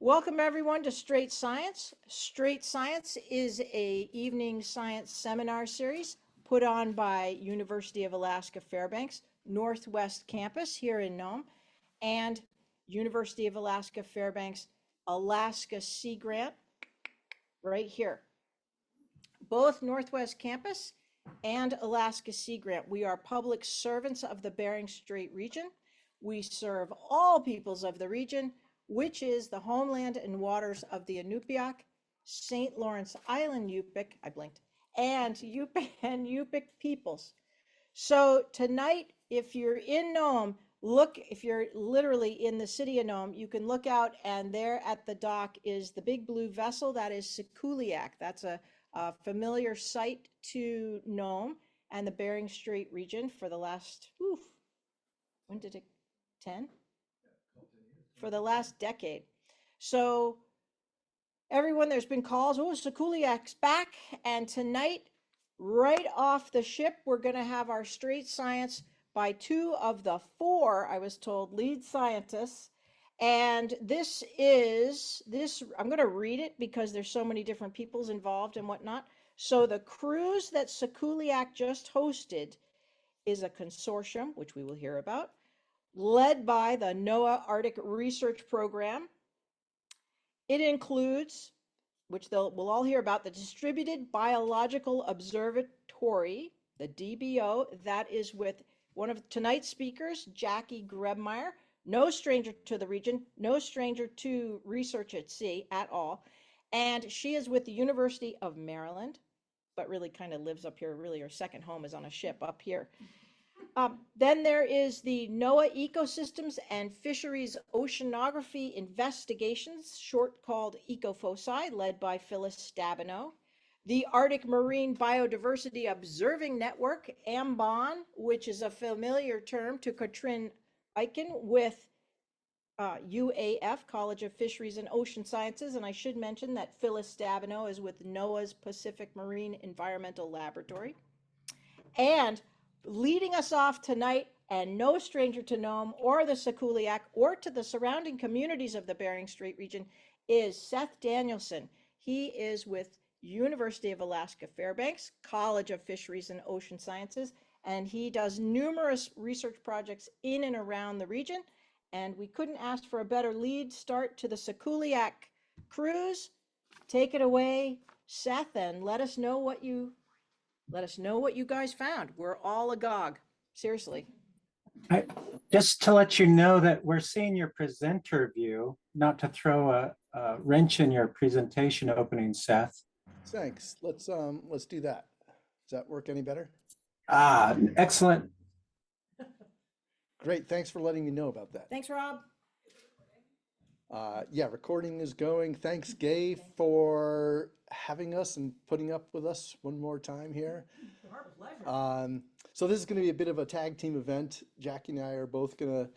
Welcome everyone to Strait Science. Strait Science is a evening science seminar series put on by University of Alaska Fairbanks Northwest Campus here in Nome and University of Alaska Fairbanks Alaska Sea Grant right here. Both Northwest Campus and Alaska Sea Grant. We are public servants of the Bering Strait region. We serve all peoples of the region, which is the homeland and waters of the Inupiaq, St. Lawrence Island Yupik, I blinked, and Yupik peoples. So tonight, if you're in Nome, if you're literally in the city of Nome, you can look out and there at the dock is the big blue vessel. That is SiKULIAQ. That's a familiar sight to Nome and the Bering Strait region for the last, when did it, 10? For the last decade. So everyone, there's been calls, oh, SiKULIAQ's back. And tonight, right off the ship, we're going to have our Strait Science by two of the four, I was told, lead scientists. And I'm going to read it because there's so many different peoples involved and whatnot. So the cruise that SiKULIAQ just hosted is a consortium, which we will hear about, led by the NOAA Arctic Research Program. It includes, which we'll all hear about, the Distributed Biological Observatory, the DBO, that is with one of tonight's speakers, Jackie Grebmeier, no stranger to the region, no stranger to research at sea at all. And she is with the University of Maryland, but really kind of lives up here. Really, her second home is on a ship up here. Then there is the NOAA Ecosystems and Fisheries Oceanography Investigations, short called ECOFOSI, led by Phyllis Stabenow. The Arctic Marine Biodiversity Observing Network, AMBON, which is a familiar term to Katrin Eichen with UAF, College of Fisheries and Ocean Sciences. And I should mention that Phyllis Stabenow is with NOAA's Pacific Marine Environmental Laboratory. And leading us off tonight, and no stranger to Nome or the SiKULIAQ or to the surrounding communities of the Bering Strait region, is Seth Danielson. He is with University of Alaska Fairbanks, College of Fisheries and Ocean Sciences, and he does numerous research projects in and around the region. And we couldn't ask for a better lead start to the SiKULIAQ cruise. Take it away, Seth, and let us know what you guys found. We're all agog, seriously. Just to let you know that we're seeing your presenter view, not to throw a wrench in your presentation opening, Seth. Thanks. Let's do that. Does that work any better? Excellent. Great. Thanks for letting me know about that. Thanks, Rob. Yeah, recording is going. Thanks, Gay, for having us and putting up with us one more time here. Our pleasure. So this is going to be a bit of a tag team event. Jackie and I are both going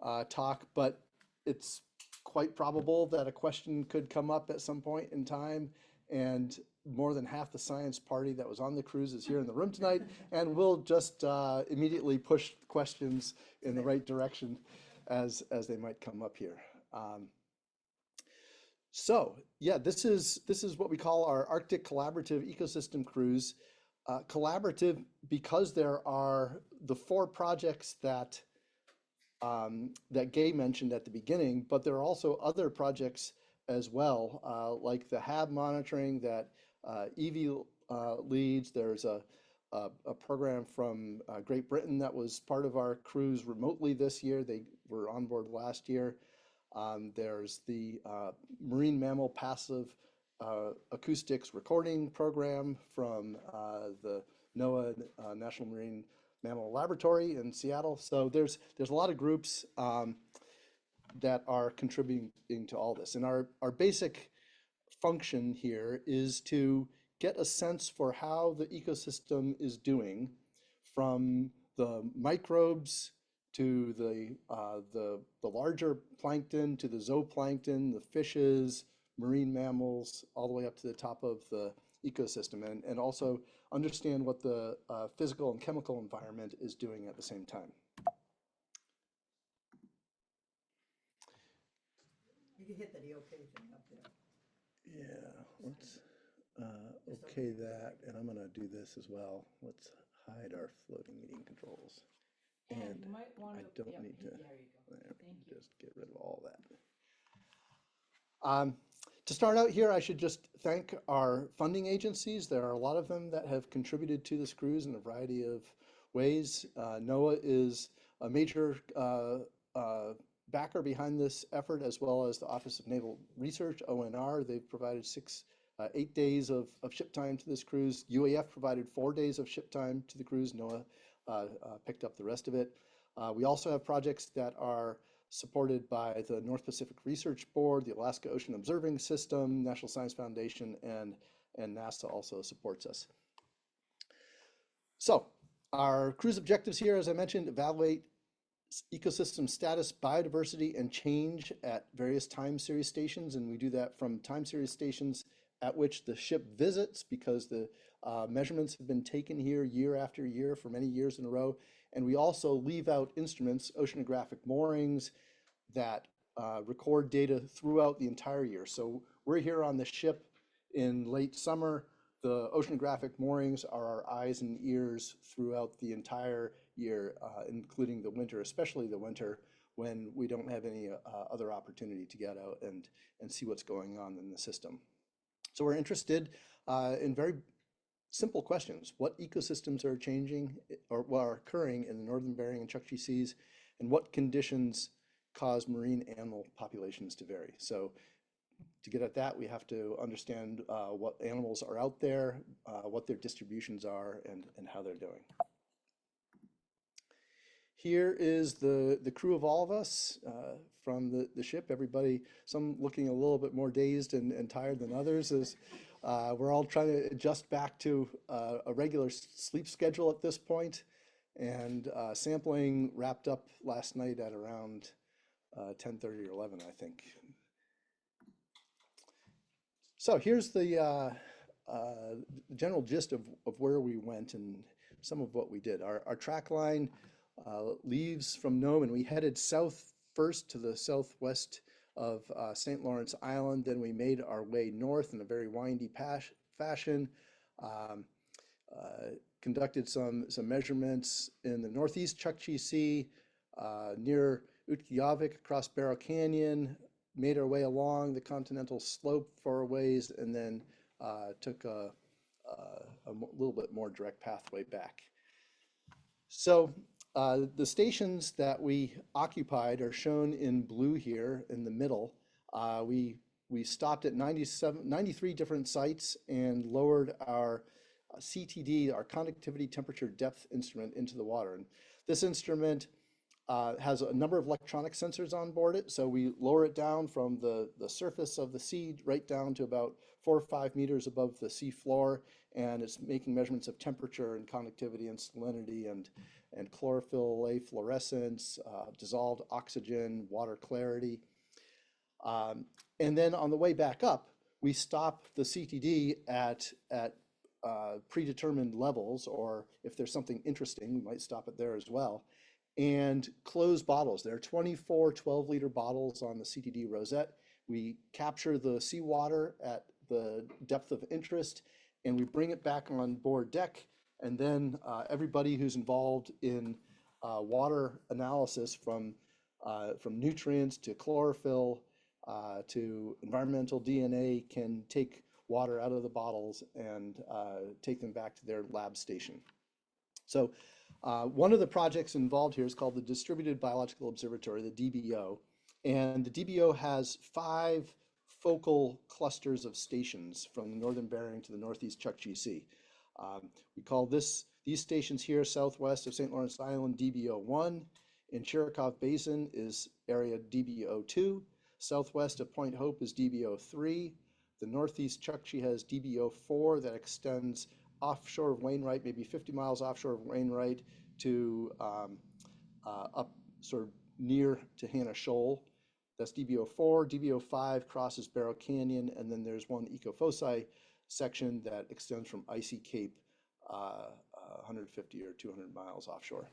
to talk, but it's quite probable that a question could come up at some point in time, and more than half the science party that was on the cruise is here in the room tonight, and we'll just immediately push questions in the right direction as they might come up here. So yeah, this is what we call our Arctic Collaborative Ecosystem Cruise. Collaborative because there are the four projects that Gay mentioned at the beginning, but there are also other projects as well, like the HAB monitoring that Evie leads. There's a program from Great Britain that was part of our cruise remotely this year. They were on board last year. There's the Marine Mammal Passive Acoustics Recording Program from the NOAA National Marine Mammal Laboratory in Seattle. So there's a lot of groups that are contributing to all this. And our basic function here is to get a sense for how the ecosystem is doing, from the microbes to the larger plankton, to the zooplankton, the fishes, marine mammals, all the way up to the top of the ecosystem, and also understand what the physical and chemical environment is doing at the same time. You can hit the OK thing up there. Yeah, let's okay that, and I'm gonna do this as well. Let's hide our floating meeting controls. And you might want I to, don't need to, there you go. there, Thank you. just get rid of all that. To start out here, I should just thank our funding agencies. There are a lot of them that have contributed to this cruise in a variety of ways. NOAA is a major backer behind this effort, as well as the Office of Naval Research, ONR. They've provided 8 days of ship time to this cruise. UAF provided 4 days of ship time to the cruise. NOAA picked up the rest of it. We also have projects that are supported by the North Pacific Research Board, the Alaska Ocean Observing System, National Science Foundation, and NASA also supports us. So our cruise objectives here, as I mentioned, evaluate ecosystem status, biodiversity, and change at various time series stations. And we do that from time series stations at which the ship visits, because the measurements have been taken here year after year for many years in a row. And we also leave out instruments, oceanographic moorings, that record data throughout the entire year. So we're here on the ship in late summer. The oceanographic moorings are our eyes and ears throughout the entire year, including the winter, especially the winter when we don't have any other opportunity to get out and see what's going on in the system. So we're interested in very simple questions. What ecosystems are changing or are occurring in the northern Bering and Chukchi seas, and what conditions cause marine animal populations to vary? So to get at that, we have to understand what animals are out there, what their distributions are, and how they're doing. Here is the crew of all of us from the ship. Everybody, some looking a little bit more dazed and tired than others, as we're all trying to adjust back to a regular sleep schedule at this point. And sampling wrapped up last night at around 10:30 or 11, I think. So here's the general gist of where we went and some of what we did. Our track line leaves from Nome, and we headed south first to the southwest of St. Lawrence Island. Then we made our way north in a very windy fashion. Conducted some measurements in the northeast Chukchi Sea, near Utqiagvik, across Barrow Canyon, made our way along the continental slope for a ways, and then took a little bit more direct pathway back. So the stations that we occupied are shown in blue here in the middle. We stopped at 93 different sites and lowered our CTD, our conductivity temperature depth instrument, into the water. And this instrument has a number of electronic sensors on board it. So we lower it down from the surface of the sea right down to about 4 or 5 meters above the sea floor. And it's making measurements of temperature and conductivity and salinity and chlorophyll A fluorescence, dissolved oxygen, water clarity. And then on the way back up, we stop the CTD at predetermined levels, or if there's something interesting, we might stop it there as well, and close bottles. There are 24 12-liter bottles on the CTD rosette. We capture the seawater at the depth of interest, and we bring it back on board deck. And then everybody who's involved in water analysis, from nutrients to chlorophyll to environmental DNA, can take water out of the bottles and take them back to their lab station. So one of the projects involved here is called the Distributed Biological Observatory, the DBO. And the DBO has 5 focal clusters of stations from the northern Bering to the northeast Chukchi Sea. We call these stations here southwest of St. Lawrence Island DBO1. In Chirikov Basin is area DBO2. Southwest of Point Hope is DBO3. The northeast Chukchi has DBO4 that extends offshore of Wainwright, maybe 50 miles offshore of Wainwright, to up sort of near Tahana Shoal. That's DBO4. DBO5 crosses Barrow Canyon, and then there's one ecofoci section that extends from Icy Cape 150 or 200 miles offshore.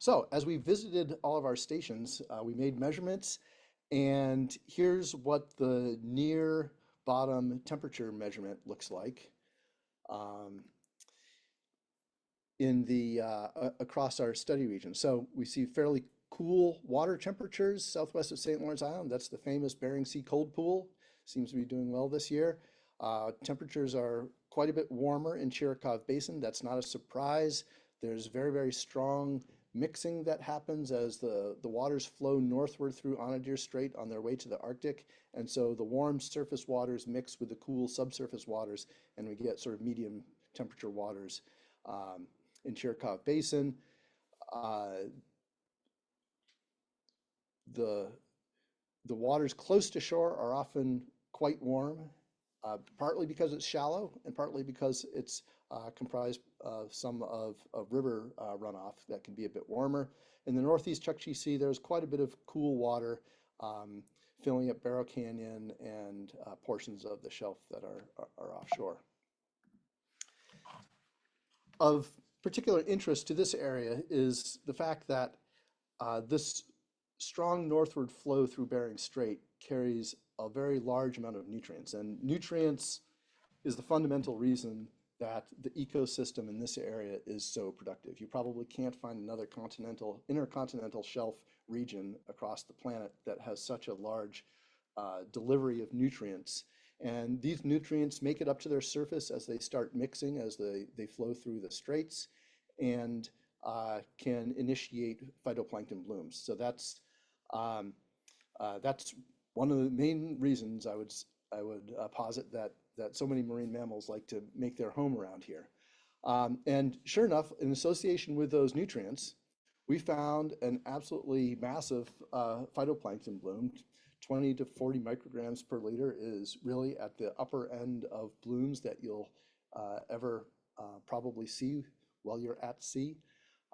So as we visited all of our stations, we made measurements, and here's what the near bottom temperature measurement looks like in the across our study region. So we see fairly cool water temperatures southwest of St. Lawrence Island. That's the famous Bering Sea cold pool. Seems to be doing well this year. Temperatures are quite a bit warmer in Chirikov Basin. That's not a surprise. There's very, very strong mixing that happens as the waters flow northward through Anadyr Strait on their way to the Arctic. And so the warm surface waters mix with the cool subsurface waters, and we get sort of medium temperature waters in Chirikov Basin. The waters close to shore are often quite warm, partly because it's shallow and partly because it's comprised some of river runoff that can be a bit warmer. In the northeast Chukchi Sea, there's quite a bit of cool water filling up Barrow Canyon and portions of the shelf that are offshore. Of particular interest to this area is the fact that this strong northward flow through Bering Strait carries a very large amount of nutrients, and nutrients is the fundamental reason that the ecosystem in this area is so productive. You probably can't find another intercontinental shelf region across the planet that has such a large delivery of nutrients. And these nutrients make it up to their surface as they start mixing, as they flow through the straits, and can initiate phytoplankton blooms. So that's one of the main reasons I would posit that so many marine mammals like to make their home around here. And sure enough, in association with those nutrients, we found an absolutely massive phytoplankton bloom. 20 to 40 micrograms per liter is really at the upper end of blooms that you'll ever probably see while you're at sea.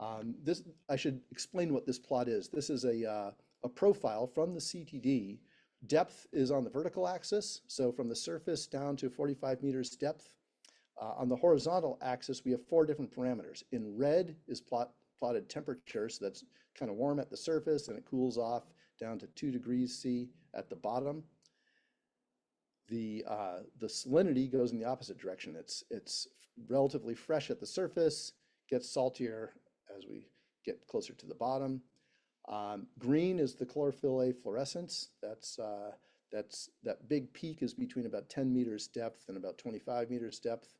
I should explain what this plot is. This is a profile from the CTD. Depth is on the vertical axis, so from the surface down to 45 meters depth. On the horizontal axis, we have 4 different parameters. In red is plotted temperature, so that's kind of warm at the surface and it cools off down to 2 degrees C at the bottom. The salinity goes in the opposite direction. It's relatively fresh at the surface, gets saltier as we get closer to the bottom. Green is the chlorophyll A fluorescence. That big peak is between about 10 meters depth and about 25 meters depth.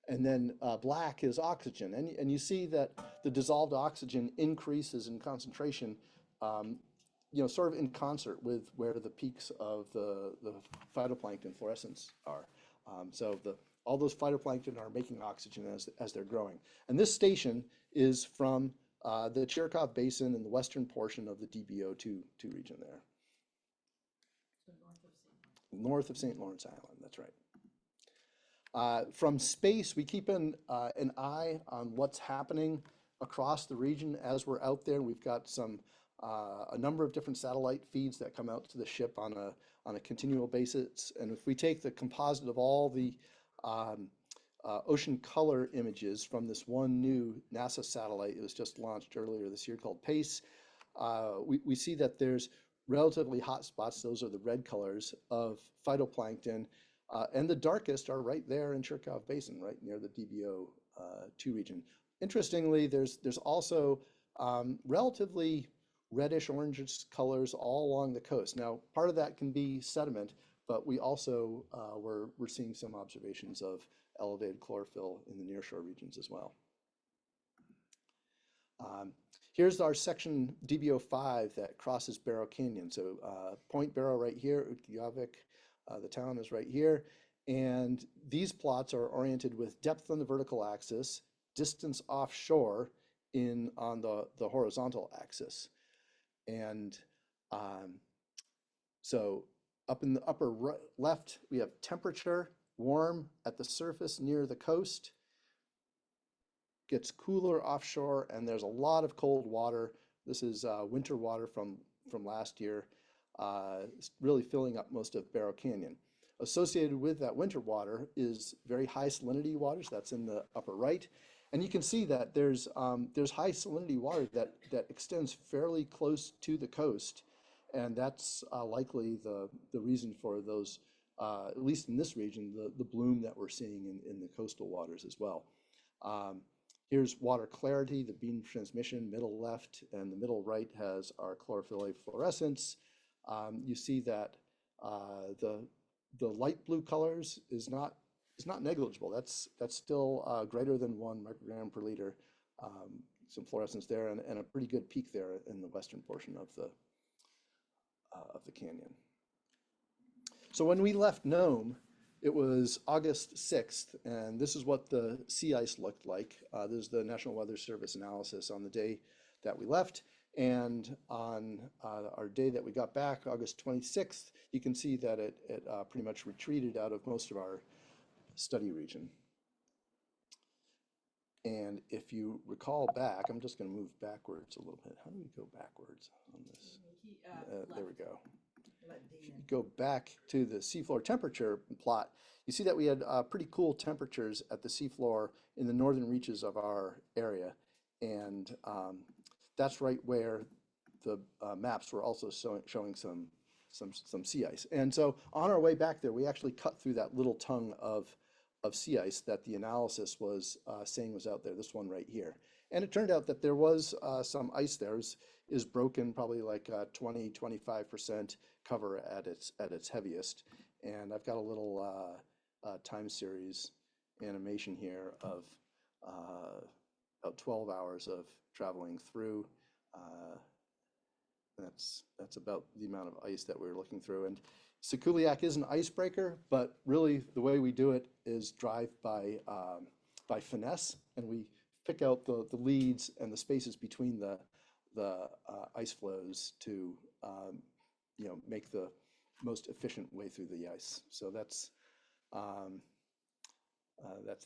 And then black is oxygen. And you see that the dissolved oxygen increases in concentration, sort of in concert with where the peaks of the phytoplankton fluorescence are. So all those phytoplankton are making oxygen as they're growing. And this station is from the Chirikov Basin in the western portion of the DBO2 region there. So north of St. North of St. Lawrence Island, that's right. From space, we keep an eye on what's happening across the region as we're out there. We've got a number of different satellite feeds that come out to the ship on a continual basis. And if we take the composite of all the ocean color images from this one new NASA satellite, it was just launched earlier this year, called PACE, we see that there's relatively hot spots. Those are the red colors of phytoplankton. And the darkest are right there in Chirikov Basin, right near the DBO2 region. Interestingly, there's also relatively reddish orangish colors all along the coast. Now, part of that can be sediment, but we also we're seeing some observations of elevated chlorophyll in the nearshore regions as well. Here's our section DBO5 that crosses Barrow Canyon. So Point Barrow right here, Utqiagvik, the town is right here. And these plots are oriented with depth on the vertical axis, distance offshore on the horizontal axis. And so up in the upper left, we have temperature, warm at the surface near the coast, gets cooler offshore, and there's a lot of cold water. This is winter water from last year, really filling up most of Barrow Canyon. Associated with that winter water is very high salinity waters, that's in the upper right, And you can see that there's high salinity water that extends fairly close to the coast, and that's likely the reason for those, at least in this region, the bloom that we're seeing in the coastal waters as well. Here's water clarity, the beam transmission, middle left, and the middle right has our chlorophyll A fluorescence. You see that the light blue colors is not negligible. That's still greater than 1 microgram per liter. Some fluorescence there, and a pretty good peak there in the western portion of the canyon. So when we left Nome, it was August 6th, and this is what the sea ice looked like. This is the National Weather Service analysis on the day that we left. And on our day that we got back, August 26th, you can see that it pretty much retreated out of most of our study region. And if you recall back, I'm just going to move backwards a little bit. How do we go backwards on this? There we go. If you go back to the seafloor temperature plot, you see that we had pretty cool temperatures at the seafloor in the northern reaches of our area. And that's right where the maps were also showing some sea ice. And so on our way back there, we actually cut through that little tongue of sea ice that the analysis was saying was out there, this one right here. And it turned out that there was some ice there. Is broken probably like 20–25% cover at its heaviest. And I've got a little time series animation here of about 12 hours of traveling through. That's about the amount of ice that we were looking through. And SiKULIAQ is an icebreaker, but really the way we do it is drive by finesse, and we pick out the leads and the spaces between the ice flows to make the most efficient way through the ice. So that's the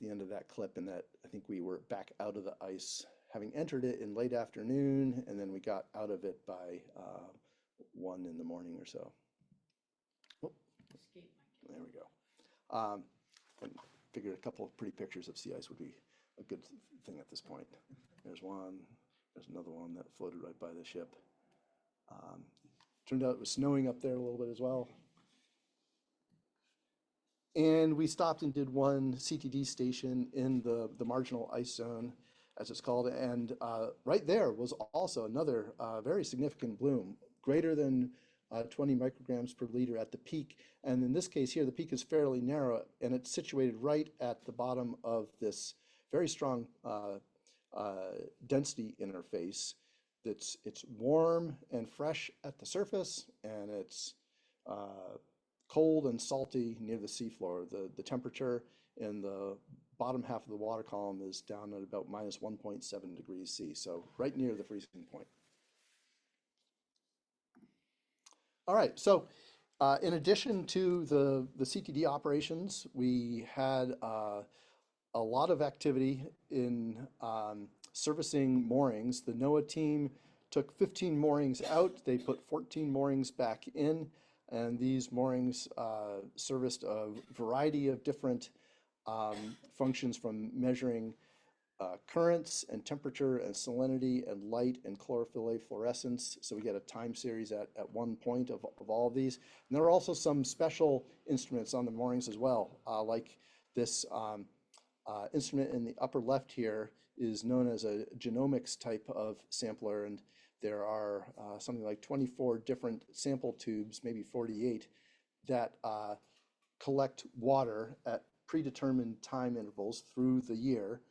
end of that clip, and that I think we were back out of the ice having entered it in late afternoon, and then we got out of it by 1 in the morning or so. Oh, there we go. And figured a couple of pretty pictures of sea ice would be a good thing at this point. There's one. There's another one that floated right by the ship. Turned out it was snowing up there a little bit as well. And we stopped and did one CTD station in the marginal ice zone, as it's called. And right there was also another very significant bloom, greater than 20 micrograms per liter at the peak. And in this case here, the peak is fairly narrow, and it's situated right at the bottom of this very strong density interface. It's warm and fresh at the surface, and it's cold and salty near the seafloor. The temperature in the bottom half of the water column is down at about minus 1.7 degrees C, so right near the freezing point. All right, so in addition to the CTD operations, we had a lot of activity in servicing moorings. The NOAA team took 15 moorings out. They put 14 moorings back in, and these moorings serviced a variety of different functions, from measuring currents and temperature and salinity and light and chlorophyll A fluorescence. So we get a time series at one point of all of these. And there are also some special instruments on the moorings as well, like this instrument in the upper left here is known as a genomics type of sampler, and there are something like 24 different sample tubes, maybe 48, that collect water at predetermined time intervals through the year.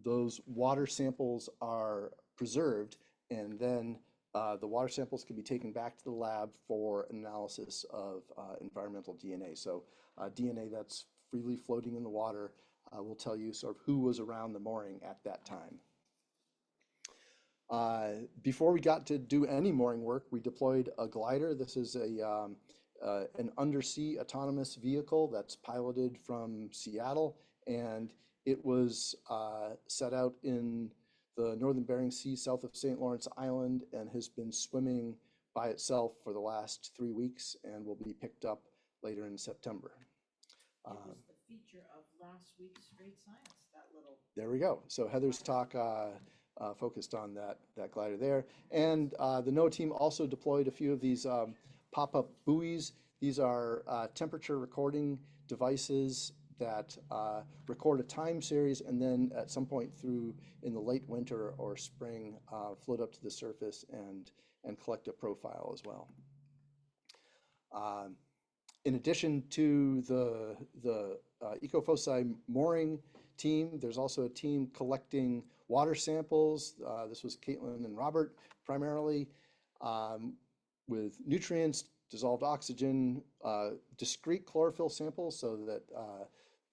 Those water samples are preserved, and then the water samples can be taken back to the lab for analysis of environmental DNA. So DNA that's freely floating in the water will tell you sort of who was around the mooring at that time. Before we got to do any mooring work, we deployed a glider. This is an undersea autonomous vehicle that's piloted from Seattle, and it was set out in the northern Bering Sea south of St. Lawrence Island and has been swimming by itself for the last 3 weeks and will be picked up later in September. It was the feature of last week's Strait Science, that little. There we go. So Heather's talk focused on that glider there. And the NOAA team also deployed a few of these pop-up buoys. These are temperature recording devices that record a time series and then at some point through in the late winter or spring float up to the surface and collect a profile as well. In addition to the ecofoci mooring team, there's also a team collecting water samples. This was Caitlin and Robert primarily, with nutrients, dissolved oxygen, discrete chlorophyll samples so that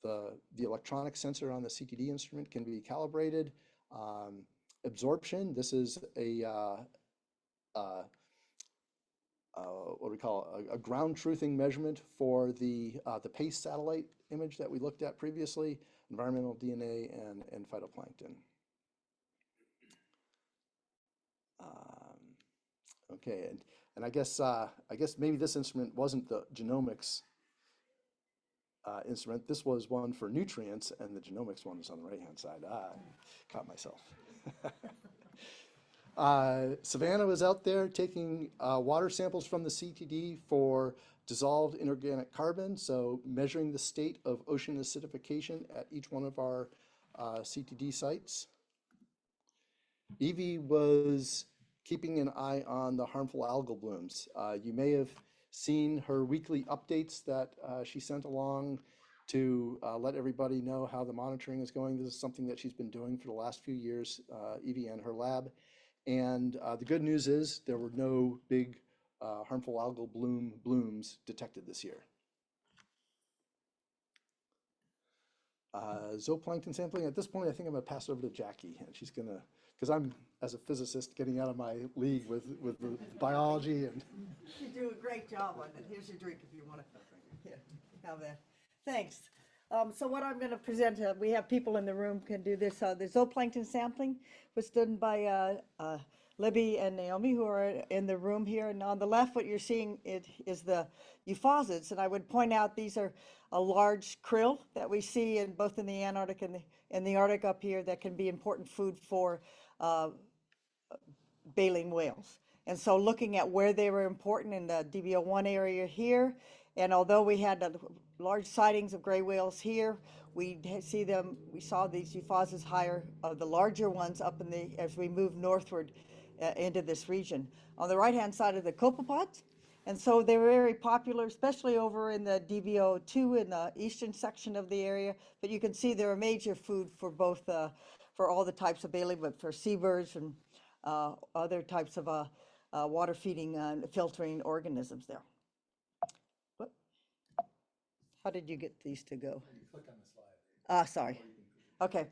the electronic sensor on the CTD instrument can be calibrated. Absorption, this is what we call a ground truthing measurement for the PACE satellite image that we looked at previously, environmental DNA and phytoplankton. Okay, and I guess maybe this instrument wasn't the genomics instrument. This was one for nutrients, and the genomics one was on the right-hand side. Caught myself. Savannah was out there taking water samples from the CTD for dissolved inorganic carbon, so measuring the state of ocean acidification at each one of our CTD sites. Evie was keeping an eye on the harmful algal blooms. You may have seen her weekly updates that she sent along to let everybody know how the monitoring is going. This is something that she's been doing for the last few years, Evie and her lab. And the good news is there were no big harmful algal blooms detected this year. Zooplankton sampling, at this point, I think I'm gonna pass it over to Jackie, and she's gonna, because I'm, as a physicist, getting out of my league with the biology and. You do a great job on it. Here's your drink if you want to. Yeah, have that. Thanks. So what I'm going to present, we have people in the room can do this. The zooplankton sampling was done by Libby and Naomi, who are in the room here. And on the left, what you're seeing is the euphausids. And I would point out these are a large krill that we see in both in the Antarctic and the Arctic up here that can be important food for baleen whales. And so looking at where they were important in the DBO1 area here, and although we had large sightings of gray whales here, we saw these euphausids higher, the larger ones up as we move northward into this region. On the right-hand side of the copepods, and so they're very popular, especially over in the DBO2 in the eastern section of the area, but you can see they're a major food for both, for all the types of baleen, but for seabirds and other types of water feeding and filtering organisms there. What? How did you get these to go? You click on the slide. Sorry. Okay.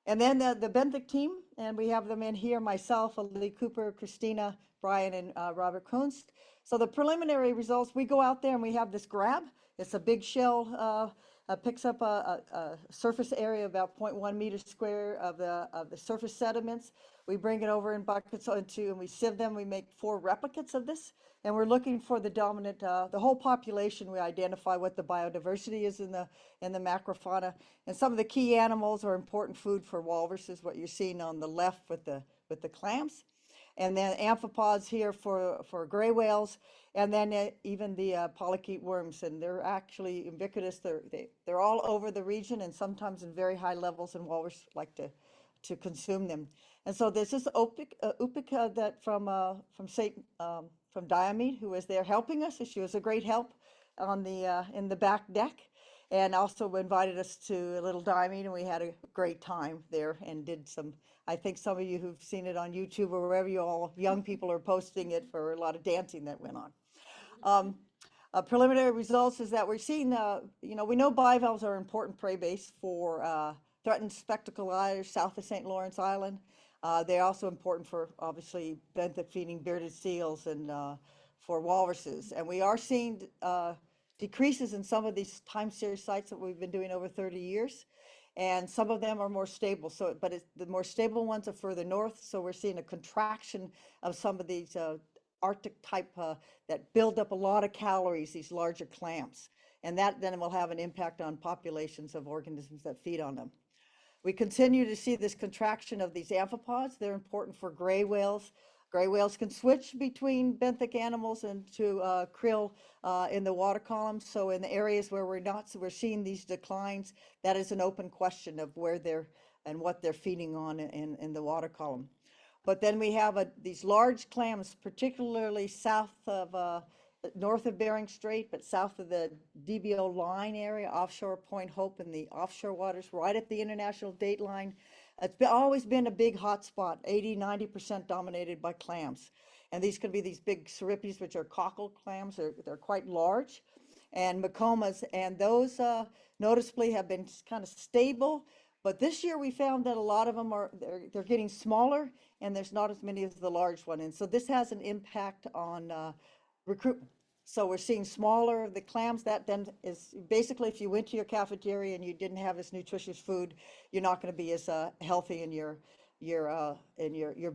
And then the benthic team, and we have them in here, myself, Lee Cooper, Christina, Brian, and Robert Kunst. So the preliminary results, we go out there and we have this grab. It's a big shell, picks up a surface area about 0.1 meters square of the surface sediments. We bring it over in buckets and we sieve them. We make 4 replicates of this, and we're looking for the dominant, the whole population. We identify what the biodiversity is in the macrofauna, and some of the key animals are important food for walruses. What you're seeing on the left with the clams, and then amphipods here for gray whales, and then even the polychaete worms, and they're actually ubiquitous. They're all over the region, and sometimes in very high levels, and walrus like to consume them. And so this is Upik that from Diomede, who was there helping us. She was a great help on in the back deck, and also invited us to a little Diomede, and we had a great time there and did some. I think some of you who've seen it on YouTube or wherever you all young people are posting it for a lot of dancing that went on. Preliminary results is that we're seeing, we know bivalves are important prey base for threatened spectacle gliders south of St. Lawrence Island. They're also important for, obviously, benthic feeding bearded seals and for walruses. And we are seeing decreases in some of these time series sites that we've been doing over 30 years. And some of them are more stable. But the more stable ones are further north. So we're seeing a contraction of some of these Arctic type that build up a lot of calories, these larger clams. And that then will have an impact on populations of organisms that feed on them. We continue to see this contraction of these amphipods. They're important for gray whales. Gray whales can switch between benthic animals and to krill in the water column. So in the areas where we're seeing these declines, that is an open question of where they're and what they're feeding on in the water column. But then we have these large clams, particularly south of north of Bering Strait, but south of the DBO line area, offshore Point Hope and the offshore waters, right at the international date line. It's always been a big hot spot, 80–90% dominated by clams. And these could be these big cirripes, which are cockle clams. They're quite large. And macomas, and those noticeably have been kind of stable. But this year we found that a lot of them they're getting smaller, and there's not as many as the large one. And so this has an impact on recruitment. So we're seeing smaller, the clams. That then is basically, if you went to your cafeteria and you didn't have this nutritious food, you're not going to be as healthy in your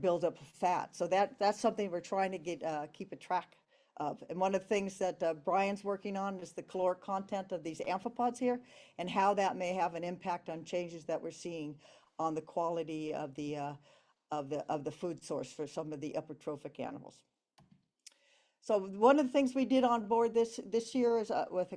buildup of fat. So that's something we're trying to keep a track of. And one of the things that Brian's working on is the caloric content of these amphipods here, and how that may have an impact on changes that we're seeing on the quality of the food source for some of the upper-trophic animals. So one of the things we did on board this year is with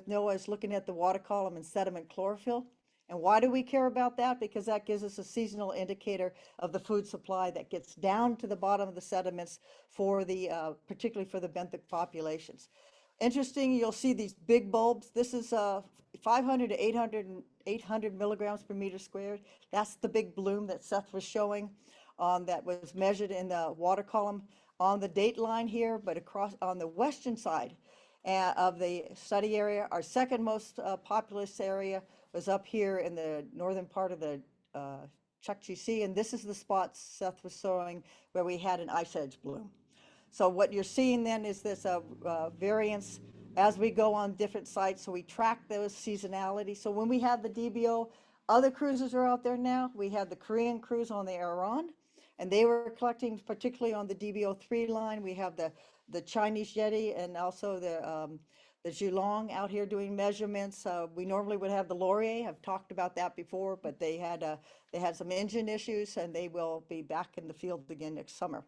NOAA is looking at the water column and sediment chlorophyll. And why do we care about that? Because that gives us a seasonal indicator of the food supply that gets down to the bottom of the sediments for particularly for the benthic populations. Interesting, you'll see these big bulbs. This is 500 to 800 milligrams per meter squared. That's the big bloom that Seth was showing that was measured in the water column on the date line here, but across on the western side of the study area. Our second most populous area was up here in the northern part of the Chukchi Sea, and this is the spot Seth was showing where we had an ice edge bloom. So what you're seeing then is this variance as we go on different sites. So we track those seasonality. So when we have the DBO, other cruises are out there now. We had the Korean cruise on the Aran, and they were collecting particularly on the DBO3 line. We have the Chinese Yeti and also the Zhulong out here doing measurements. We normally would have the Laurier. I've talked about that before, but they had some engine issues, and they will be back in the field again next summer.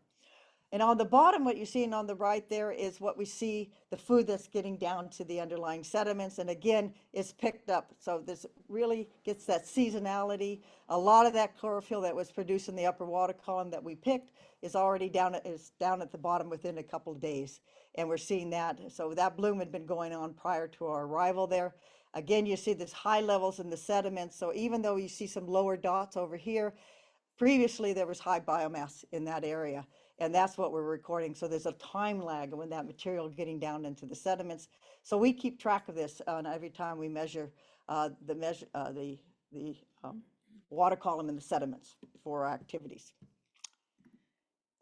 And on the bottom, what you're seeing on the right there is what we see, the food that's getting down to the underlying sediments. And again, it's picked up. So this really gets that seasonality. A lot of that chlorophyll that was produced in the upper water column that we picked is already down at the bottom within a couple of days. And we're seeing that. So that bloom had been going on prior to our arrival there. Again, you see this high levels in the sediments. So even though you see some lower dots over here, previously there was high biomass in that area. And that's what we're recording. So there's a time lag when that material getting down into the sediments. So we keep track of this every time we measure the water column in the sediments for our activities.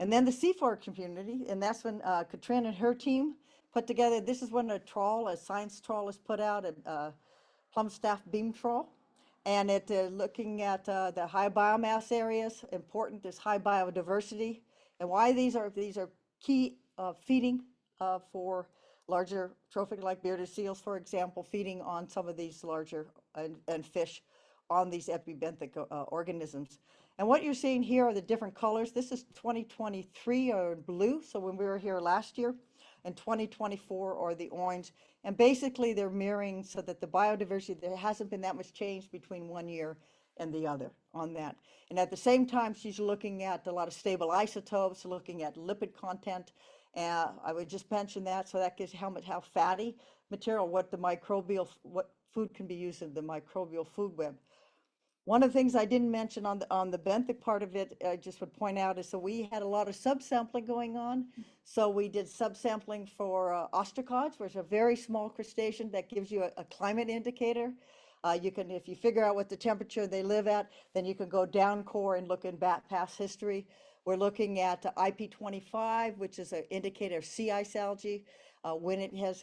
And then the seafloor community, and that's when Katrin and her team put together, this is when a science trawl is put out, a plumb staff beam trawl. And it looking at the high biomass areas, important, there's high biodiversity. And why these are key feeding for larger trophic like bearded seals, for example, feeding on some of these larger and fish on these epibenthic organisms. And what you're seeing here are the different colors. This is 2023 or blue, so when we were here last year, and 2024 or the orange. And basically they're mirroring so that the biodiversity, there hasn't been that much change between one year and the other on that. And at the same time, she's looking at a lot of stable isotopes, looking at lipid content. I would just mention that, so that gives how fatty material, what food can be used in the microbial food web. One of the things I didn't mention on the benthic part of it, I just would point out, is so we had a lot of subsampling going on. So we did subsampling for ostracods, which is a very small crustacean that gives you a climate indicator. You can, if you figure out what the temperature they live at, then you can go down core and look in past history. We're looking at IP25, which is an indicator of sea ice algae. When it has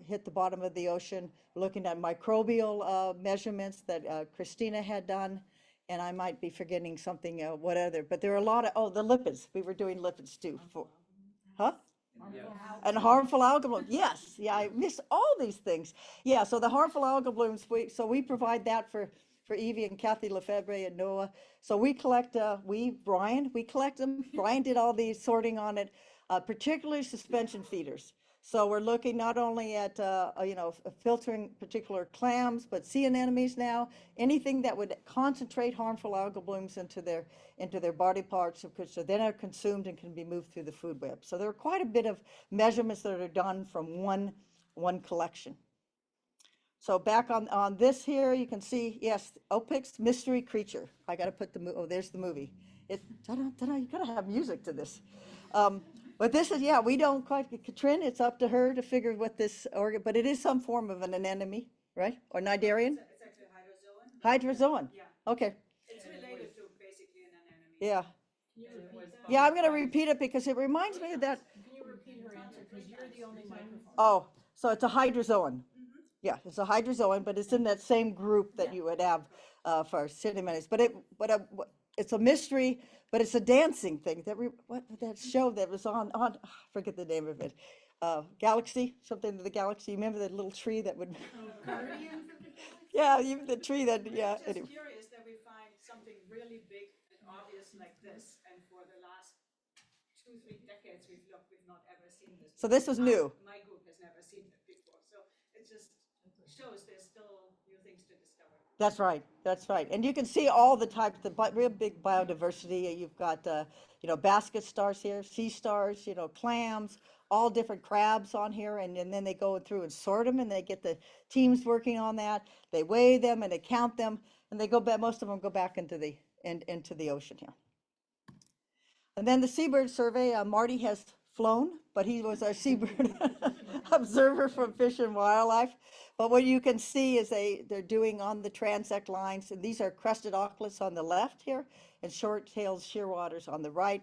hit the bottom of the ocean, looking at microbial measurements that Christina had done, and I might be forgetting something, but there are a lot of, the lipids, we were doing lipids too. Huh? And harmful algal blooms. Yes, yeah, I miss all these things. Yeah, so the harmful algal blooms, we provide that for Evie and Kathy Lefebvre and Noah. So we collect, Brian, we collect them. Brian did all the sorting on it, particularly suspension feeders. So we're looking not only at, filtering particular clams, but sea anemones now, anything that would concentrate harmful algal blooms into their body parts, which then are consumed and can be moved through the food web. So there are quite a bit of measurements that are done from one collection. So back on this here, you can see, yes, OPIC's mystery creature. I got to put there's the movie. You got to have music to this. But this is, yeah, we don't quite, Katrin, it's up to her to figure what this organ, but it is some form of an anemone, right? Or cnidarian? It's actually a hydrozoan. Hydrozoan. Yeah. Okay. It's related to basically an anemone. Yeah. Can you repeat that? Yeah, I'm going to repeat it because it reminds me of that. Can you repeat her answer, because you're the only microphone. Oh, so it's a hydrozoan. Yeah, it's a hydrozoan, but it's in that same group that you would have for anemones. But it's a mystery, but it's a dancing thing. That show that was on I forget the name of it. Galaxy, something to the Galaxy. You remember that little tree that would? Guardians of the Galaxy? Yeah, even the tree that. Yeah. It's just Anyway. curious that we find something really big and obvious like this, and for the last 2-3 decades we've not ever seen this. So this was new. My group has never seen it before, so it just shows there's still new things to discover. That's right. That's right. And you can see all the types, real big biodiversity. You've got, basket stars here, sea stars, clams, all different crabs on here. And then they go through and sort them, and they get the teams working on that. They weigh them and they count them, and they go back. Most of them go back into the ocean here. And then the seabird survey, Marty has flown, but he was our seabird observer from Fish and Wildlife. But what you can see is they're doing on the transect lines, and these are crested auklets on the left here, and short-tailed shearwaters on the right.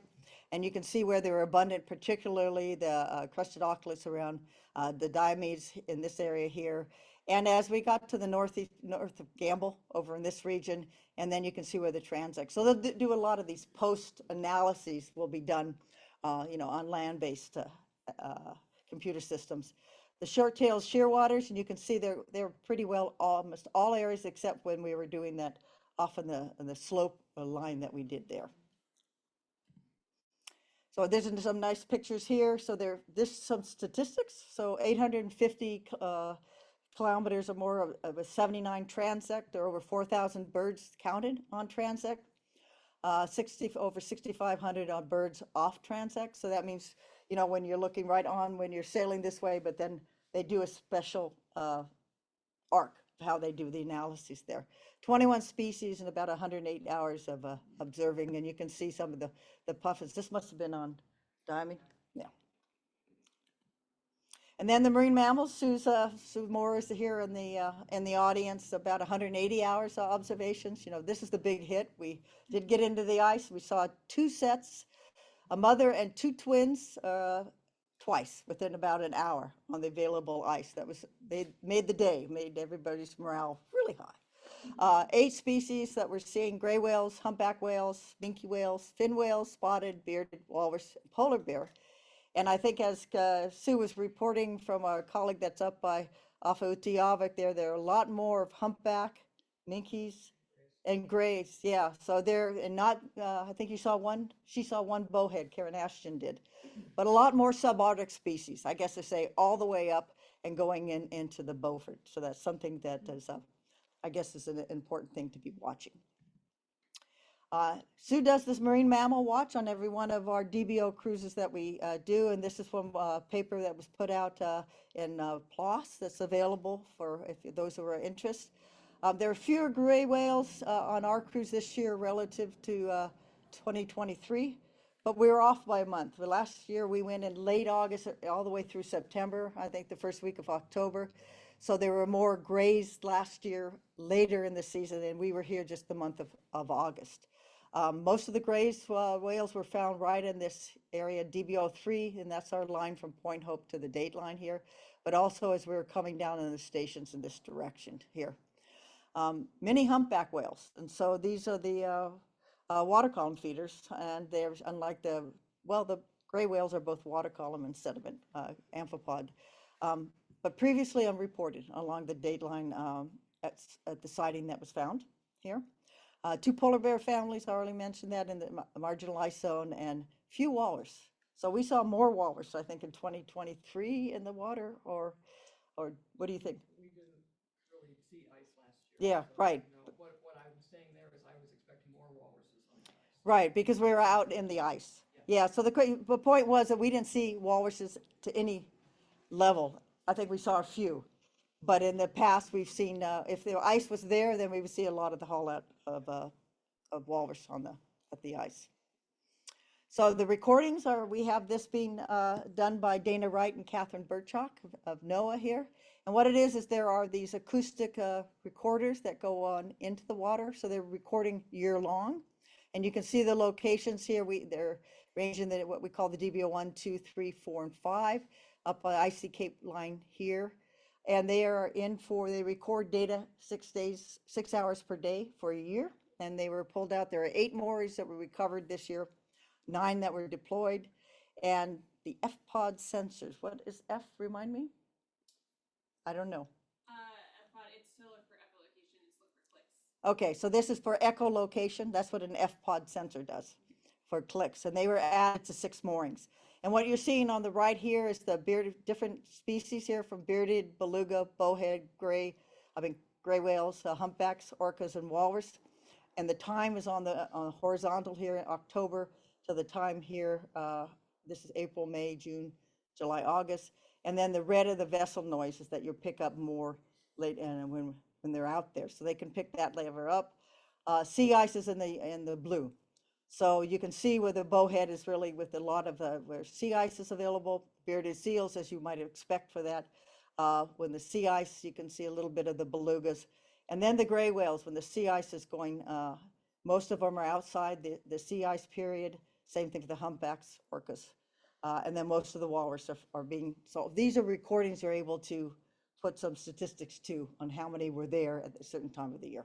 And you can see where they're abundant, particularly the crested auklets around the Diomedes in this area here. And as we got to the north of Gamble, over in this region, and then you can see where the transect. So they'll do a lot of these post-analyses will be done, on land-based computer systems. The short-tailed shearwaters, and you can see they're pretty well almost all areas except when we were doing that off in the slope line that we did there. So there's some nice pictures here. So this some statistics. So 850 kilometers or more of a 79 transect. There are over 4,000 birds counted on transect. Over 6,500 on birds off transect. So that means, when you're looking right on, when you're sailing this way, but then they do a special arc of how they do the analysis there. 21 species and about 108 hours of observing, and you can see some of the puffins. This must have been on Diamond. Yeah. And then the marine mammals, Sue Moore is here in the audience, about 180 hours of observations. This is the big hit. We did get into the ice. We saw 2 sets, a mother and 2 twins, twice within about an hour on the available ice. They made the day, made everybody's morale really high. 8 species that we're seeing: gray whales, humpback whales, minke whales, fin whales, spotted, bearded walrus, and polar bear. And I think as Sue was reporting from our colleague that's up off of Utiavik there are a lot more of humpback, minkies, and grays. Yeah, so I think she saw one bowhead, Karen Ashton did. But a lot more subarctic species, I guess to say, all the way up and going into the Beaufort. So that's something that is, I guess, is an important thing to be watching. Sue does this marine mammal watch on every one of our DBO cruises that we do, and this is from a paper that was put out in PLOS that's available for those who are interested. There are fewer gray whales on our cruise this year relative to 2023, but we were off by a month. Last year we went in late August all the way through September, I think the first week of October. So there were more grays last year later in the season, and we were here just the month of August. Most of the grays whales were found right in this area, DBO3, and that's our line from Point Hope to the date line here, but also as we were coming down in the stations in this direction here. Many humpback whales, and so these are the water column feeders, and they're unlike the gray whales are both water column and sediment amphipod, but previously unreported along the dateline at the sighting that was found here. 2 polar bear families, I already mentioned that, in the marginalized zone, and few walrus. So we saw more walrus, I think, in 2023 in the water, or what do you think? We didn't really see ice last year. Yeah, so, right. you know, what I was saying there is I was expecting more walruses on the ice. Right, because we were out in the ice. Yeah, so the point was that we didn't see walruses to any level. I think we saw a few. But in the past, we've seen, if the ice was there, then we would see a lot of the haul out of walrus at the ice. So the recordings are, we have this being done by Dana Wright and Catherine Burchak of NOAA here. And what it is there are these acoustic recorders that go on into the water. So they're recording year long. And you can see the locations here. They're ranging in what we call the DBO 1, 2, 3, 4, and 5 up by Icy Cape line here. And they record data 6 hours per day for a year. And they were pulled out. There are 8 moorings that were recovered this year, 9 that were deployed. And the FPOD sensors, what is F, remind me? I don't know. FPOD, it's to look for echolocation, it's look for clicks. Okay, so this is for echolocation. That's what an FPOD sensor does for clicks. And they were added to 6 moorings. And what you're seeing on the right here is the different species here, from bearded, beluga, bowhead, gray whales, humpbacks, orcas, and walrus. And the time is on the horizontal here in October to the time here. This is April, May, June, July, August. And then the red are the vessel noises that you'll pick up more late when they're out there. So they can pick that lever up. Sea ice is in the blue. So you can see where the bowhead is really with a lot of where sea ice is available. Bearded seals, as you might expect for that. When the sea ice, you can see a little bit of the belugas. And then the gray whales, when the sea ice is going, most of them are outside the sea ice period. Same thing for the humpbacks, orcas. And then most of the walrus are being, so these are recordings you're able to put some statistics to on how many were there at a certain time of the year.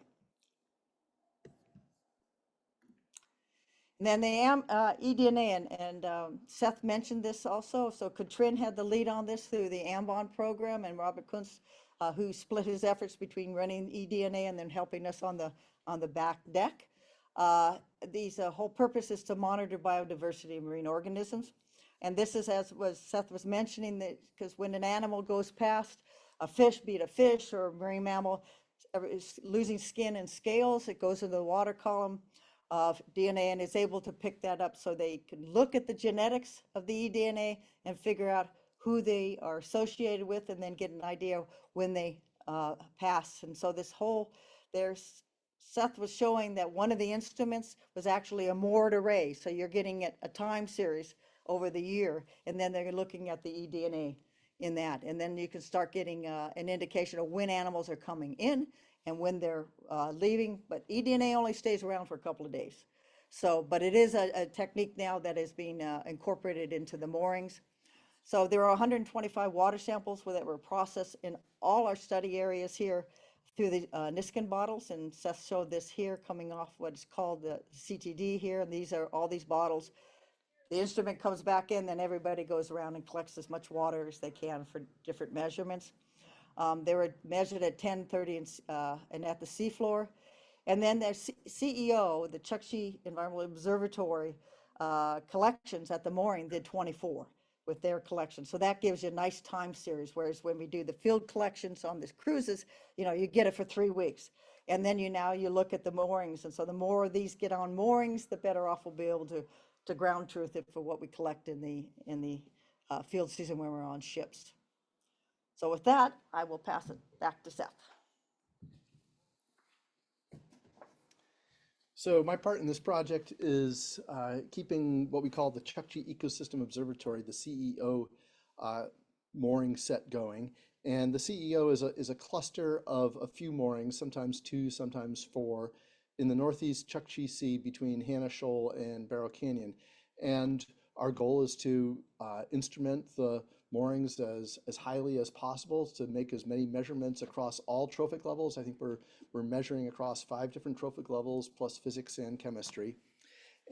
And then the eDNA, and Seth mentioned this also. So Katrin had the lead on this through the Ambon program, and Robert Kunst, who split his efforts between running eDNA and then helping us on the back deck. These whole purpose is to monitor biodiversity of marine organisms. And this is, as Seth was mentioning, that because when an animal goes past a fish, be it a fish or a marine mammal, is losing skin and scales, it goes into the water column of DNA, and is able to pick that up so they can look at the genetics of the eDNA and figure out who they are associated with, and then get an idea when they pass. And so this whole, Seth was showing that one of the instruments was actually a moored array. So you're getting a time series over the year, and then they're looking at the eDNA in that. And then you can start getting an indication of when animals are coming in and when they're leaving. But eDNA only stays around for a couple of days. So, but it is a technique now that is being incorporated into the moorings. So there are 125 water samples that were processed in all our study areas here through the Niskin bottles, and Seth showed this here coming off what is called the CTD here, and these are all these bottles. The instrument comes back in, then everybody goes around and collects as much water as they can for different measurements. They were measured at 10, 30, and at the seafloor. And then their CEO, the Chukchi Environmental Observatory collections at the mooring did 24 with their collection. So that gives you a nice time series, whereas when we do the field collections on these cruises, you get it for 3 weeks. And then you look at the moorings. And so the more of these get on moorings, the better off we'll be able to ground truth it for what we collect in the field season when we're on ships. So with that, I will pass it back to Seth. So my part in this project is keeping what we call the Chukchi Ecosystem Observatory, the CEO mooring set going. And the CEO is a cluster of a few moorings, sometimes 2, sometimes 4, in the northeast Chukchi Sea between Hannah Shoal and Barrow Canyon. And our goal is to instrument the moorings as highly as possible to make as many measurements across all trophic levels. I think we're measuring across 5 different trophic levels plus physics and chemistry.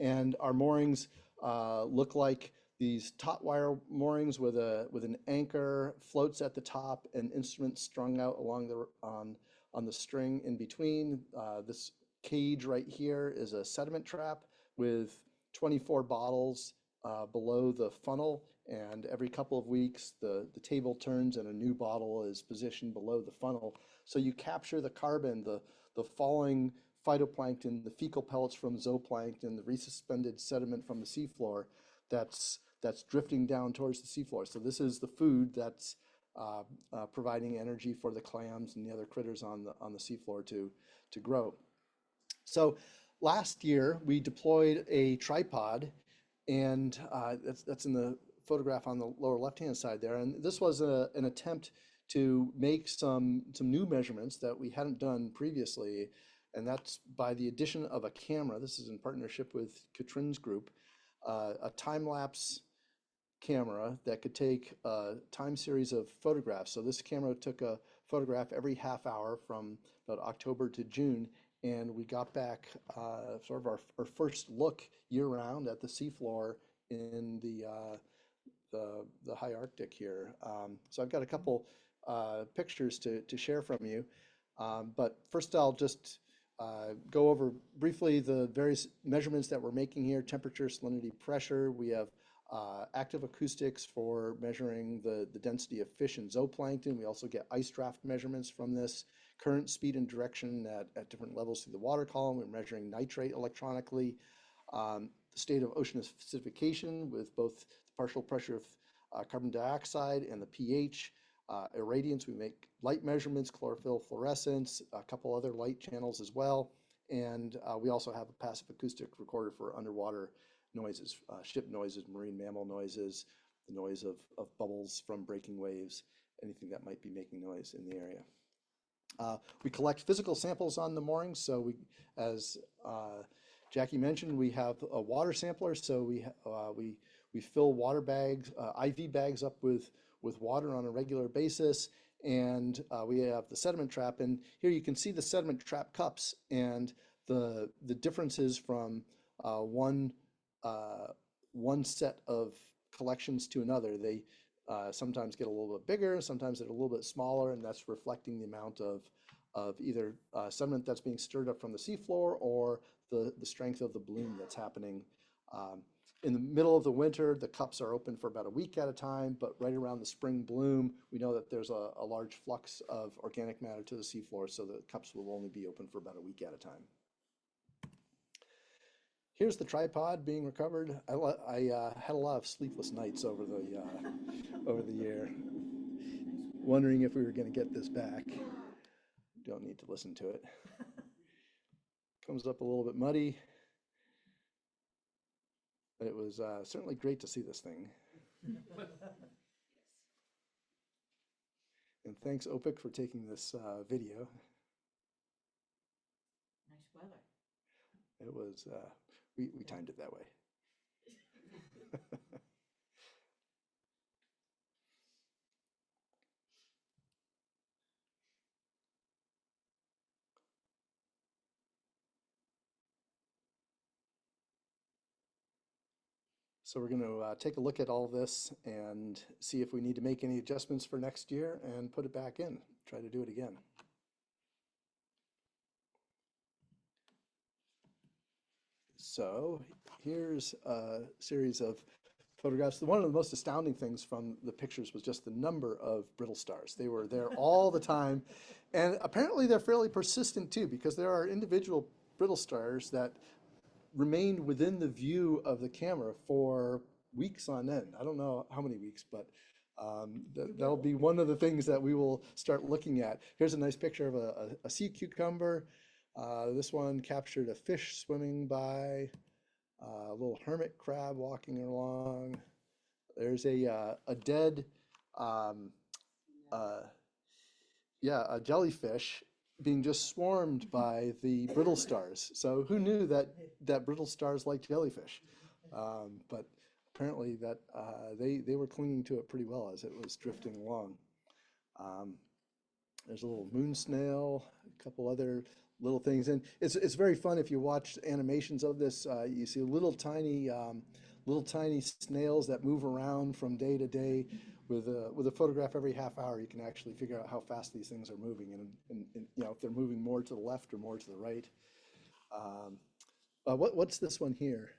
And our moorings look like these taut wire moorings with an anchor, floats at the top, and instruments strung out along the on the string in between. This cage right here is a sediment trap with 24 bottles below the funnel, and every couple of weeks the table turns and a new bottle is positioned below the funnel. So you capture the carbon, the falling phytoplankton, the fecal pellets from zooplankton, the resuspended sediment from the seafloor that's drifting down towards the seafloor. So this is the food that's providing energy for the clams and the other critters on the seafloor to grow. So last year we deployed a tripod, and that's in the photograph on the lower left-hand side there. And this was an attempt to make some new measurements that we hadn't done previously, and that's by the addition of a camera. This is in partnership with Katrin's group, a time-lapse camera that could take a time series of photographs. So this camera took a photograph every half hour from about October to June, and we got back sort of our first look year-round at the seafloor in the high Arctic here. So I've got a couple pictures to share from you, but first I'll just go over briefly the various measurements that we're making here: temperature, salinity, pressure. We have active acoustics for measuring the density of fish and zooplankton. We also get ice draft measurements from this. Current, speed, and direction at different levels through the water column. We're measuring nitrate electronically. The state of ocean acidification with both the partial pressure of carbon dioxide and the pH. Irradiance, we make light measurements, chlorophyll fluorescence, a couple other light channels as well. And we also have a passive acoustic recorder for underwater noises, ship noises, marine mammal noises, the noise of bubbles from breaking waves, anything that might be making noise in the area. We collect physical samples on the moorings. So we, as Jackie mentioned, we have a water sampler. So we fill water bags, IV bags up with water on a regular basis. And we have the sediment trap. And here you can see the sediment trap cups and the differences from one set of collections to another. They sometimes get a little bit bigger, sometimes they're a little bit smaller, and that's reflecting the amount of either sediment that's being stirred up from the seafloor or the strength of the bloom that's happening. In the middle of the winter, the cups are open for about a week at a time, but right around the spring bloom, we know that there's a large flux of organic matter to the seafloor, so the cups will only be open for about a week at a time. Here's the tripod being recovered. I had a lot of sleepless nights over the year, wondering if we were going to get this back. Don't need to listen to it. Comes up a little bit muddy. It was certainly great to see this thing. And thanks, OPIC, for taking this video. Nice weather. It was, we timed it that way. So we're going to take a look at all this and see if we need to make any adjustments for next year and put it back in, try to do it again. So here's a series of photographs. One of the most astounding things from the pictures was just the number of brittle stars. They were there all the time. And apparently they're fairly persistent too, because there are individual brittle stars that remained within the view of the camera for weeks on end. I don't know how many weeks, but that'll be one of the things that we will start looking at. Here's a nice picture of a sea cucumber. This one captured a fish swimming by, a little hermit crab walking along. There's a dead, a jellyfish being just swarmed by the brittle stars. So who knew that brittle stars like jellyfish? But apparently that they were clinging to it pretty well as it was drifting along. There's a little moon snail, a couple other little things, and it's very fun if you watch animations of this. You see little tiny little tiny snails that move around from day to day. With a photograph every half hour, you can actually figure out how fast these things are moving, and you know, if they're moving more to the left or more to the right. What's this one here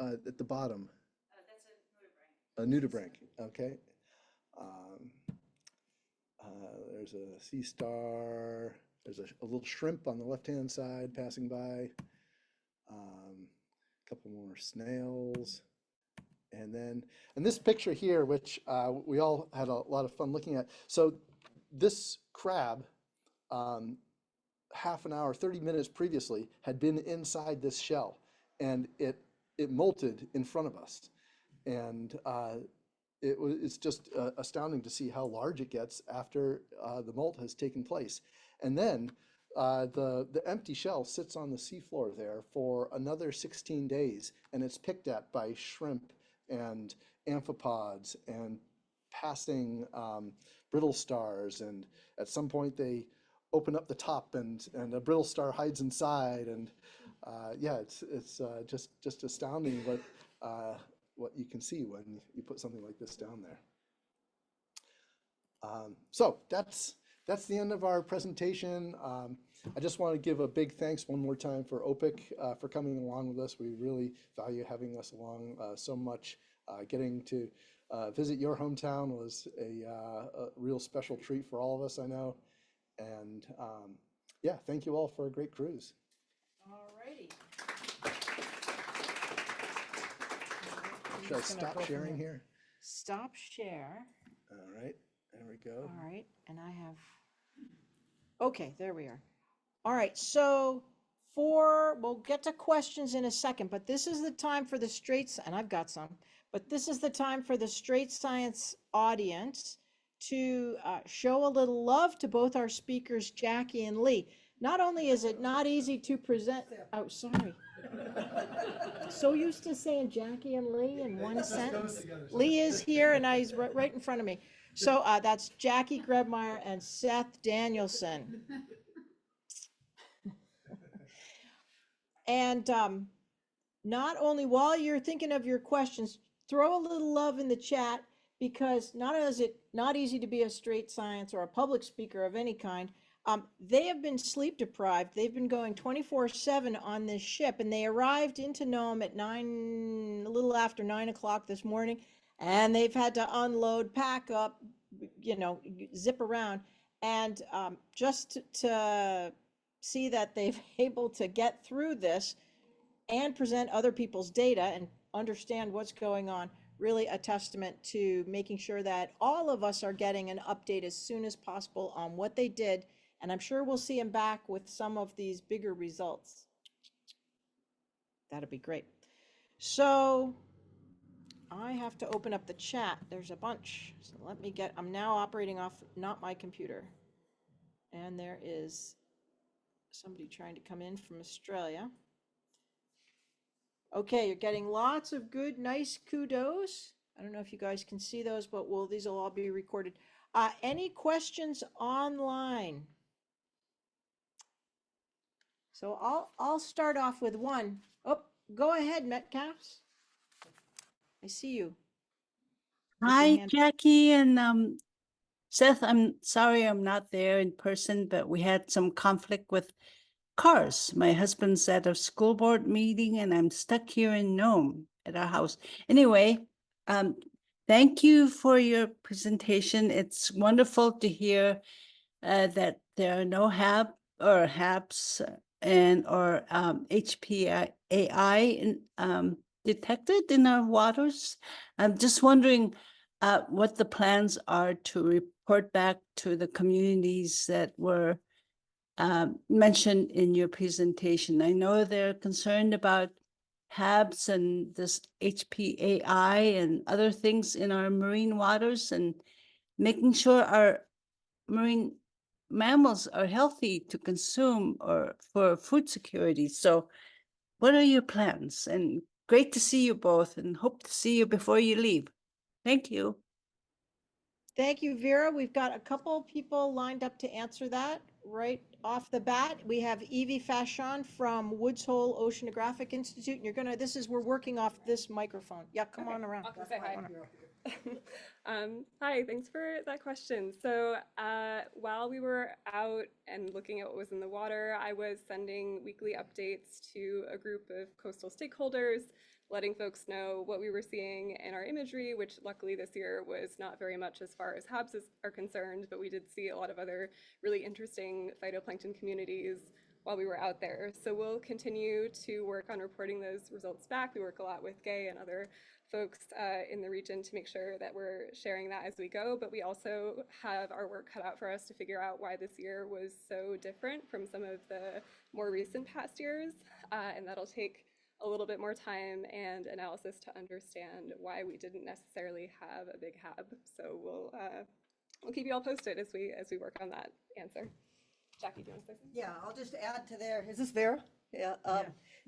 at the bottom? That's a nudibranch. A nudibranch. Okay. There's a sea star. There's a little shrimp on the left-hand side passing by. A couple more snails. And this picture here, which we all had a lot of fun looking at. So this crab, half an hour, 30 minutes previously, had been inside this shell, and it molted in front of us. And it's just astounding to see how large it gets after the molt has taken place. And then the empty shell sits on the seafloor there for another 16 days, and it's picked at by shrimp and amphipods and passing brittle stars. And at some point they open up the top, and a brittle star hides inside. And yeah, it's just astounding what you can see when you put something like this down there. So that's the end of our presentation. I just want to give a big thanks one more time for OPIC for coming along with us. We really value having us along so much. Getting to visit your hometown was a real special treat for all of us, I know. And yeah, thank you all for a great cruise. All righty. Should I stop sharing here? Stop share. All right, there we go. All right, and I have, okay, there we are. All right, so we'll get to questions in a second, but this is the time for the and I've got some, but this is the time for the Strait Science audience to show a little love to both our speakers, Jackie and Lee. Not only is it not easy to present, oh, sorry. So used to saying Jackie and Lee in one sentence. Lee is here and he's right in front of me. So that's Jackie Grebmeier and Seth Danielson. And not only while you're thinking of your questions, throw a little love in the chat, because not only is it not easy to be a Strait Science or a public speaker of any kind, they have been sleep deprived. They've been going 24/7 on this ship, and they arrived into Nome at a little after 9 o'clock this morning, and they've had to unload, pack up, you know, zip around, and just to see that they've able to get through this and present other people's data and understand what's going on, really a testament to making sure that all of us are getting an update as soon as possible on what they did. And I'm sure we'll see them back with some of these bigger results. That'd be great. So I have to open up the chat. There's a bunch. So let me I'm now operating off not my computer. And there is somebody trying to come in from Australia. Okay, you're getting lots of good, nice kudos. I don't know if you guys can see those, but these will all be recorded. Any questions online? So I'll start off with one. Oh, go ahead, Metcalfs. I see you. Hi, Jackie and Seth. I'm sorry I'm not there in person, but we had some conflict with cars. My husband's at a school board meeting and I'm stuck here in Nome at our house. Anyway, thank you for your presentation. It's wonderful to hear that there are no HABs or HPAI detected in our waters. I'm just wondering what the plans are to report back to the communities that were mentioned in your presentation. I know they're concerned about HABs and this HPAI and other things in our marine waters, and making sure our marine mammals are healthy to consume or for food security. So what are your plans? And great to see you both, and hope to see you before you leave. Thank you. Thank you, Vera. We've got a couple people lined up to answer that right off the bat, we have Evie Fashon from Woods Hole Oceanographic Institute. And you're gonna, we're working off this microphone. Yeah, come on around. I'll come say hi. Hi, thanks for that question. So while we were out and looking at what was in the water, I was sending weekly updates to a group of coastal stakeholders, letting folks know what we were seeing in our imagery, which luckily this year was not very much as far as HABs are concerned, but we did see a lot of other really interesting phytoplankton communities while we were out there. So we'll continue to work on reporting those results back. We work a lot with Gay and other folks in the region to make sure that we're sharing that as we go, but we also have our work cut out for us to figure out why this year was so different from some of the more recent past years, and that'll take a little bit more time and analysis to understand why we didn't necessarily have a big HAB. So we'll keep you all posted as we work on that answer. Jackie, do you want to say something? Yeah, I'll just add to there. Is this Vera? Yeah.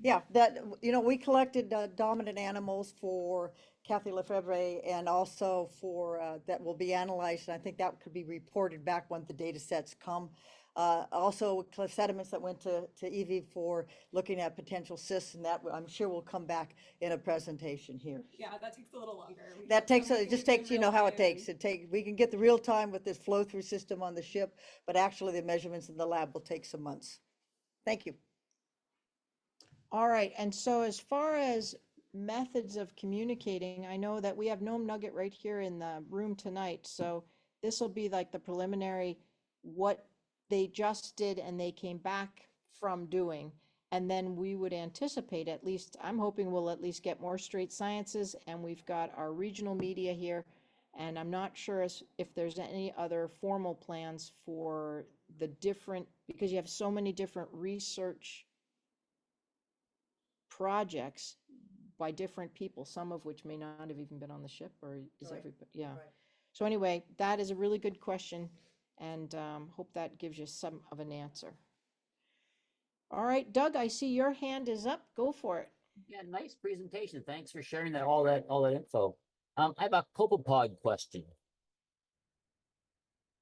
Yeah, that, we collected dominant animals for Kathy Lefebvre and also for, that will be analyzed. And I think that could be reported back when the data sets come. Also sediments that went to Evie for looking at potential cysts, and that I'm sure will come back in a presentation here. Yeah, that takes a little longer. That takes, it just takes, how it takes. We can get the real time with this flow through system on the ship, but actually the measurements in the lab will take some months. Thank you. All right, and so as far as methods of communicating, I know that we have Gnome Nugget right here in the room tonight, so this will be like the preliminary, what they just did and they came back from doing. And then we would anticipate, at least, I'm hoping we'll at least get more Strait Sciences, and we've got our regional media here. And I'm not sure if there's any other formal plans for the different, because you have so many different research projects by different people, some of which may not have even been on the ship, or is Right. everybody, yeah. Right. So anyway, that is a really good question, and hope that gives you some of an answer. All right, Doug, I see your hand is up. Go for it. Yeah, nice presentation. Thanks for sharing all that info. I have a copepod question.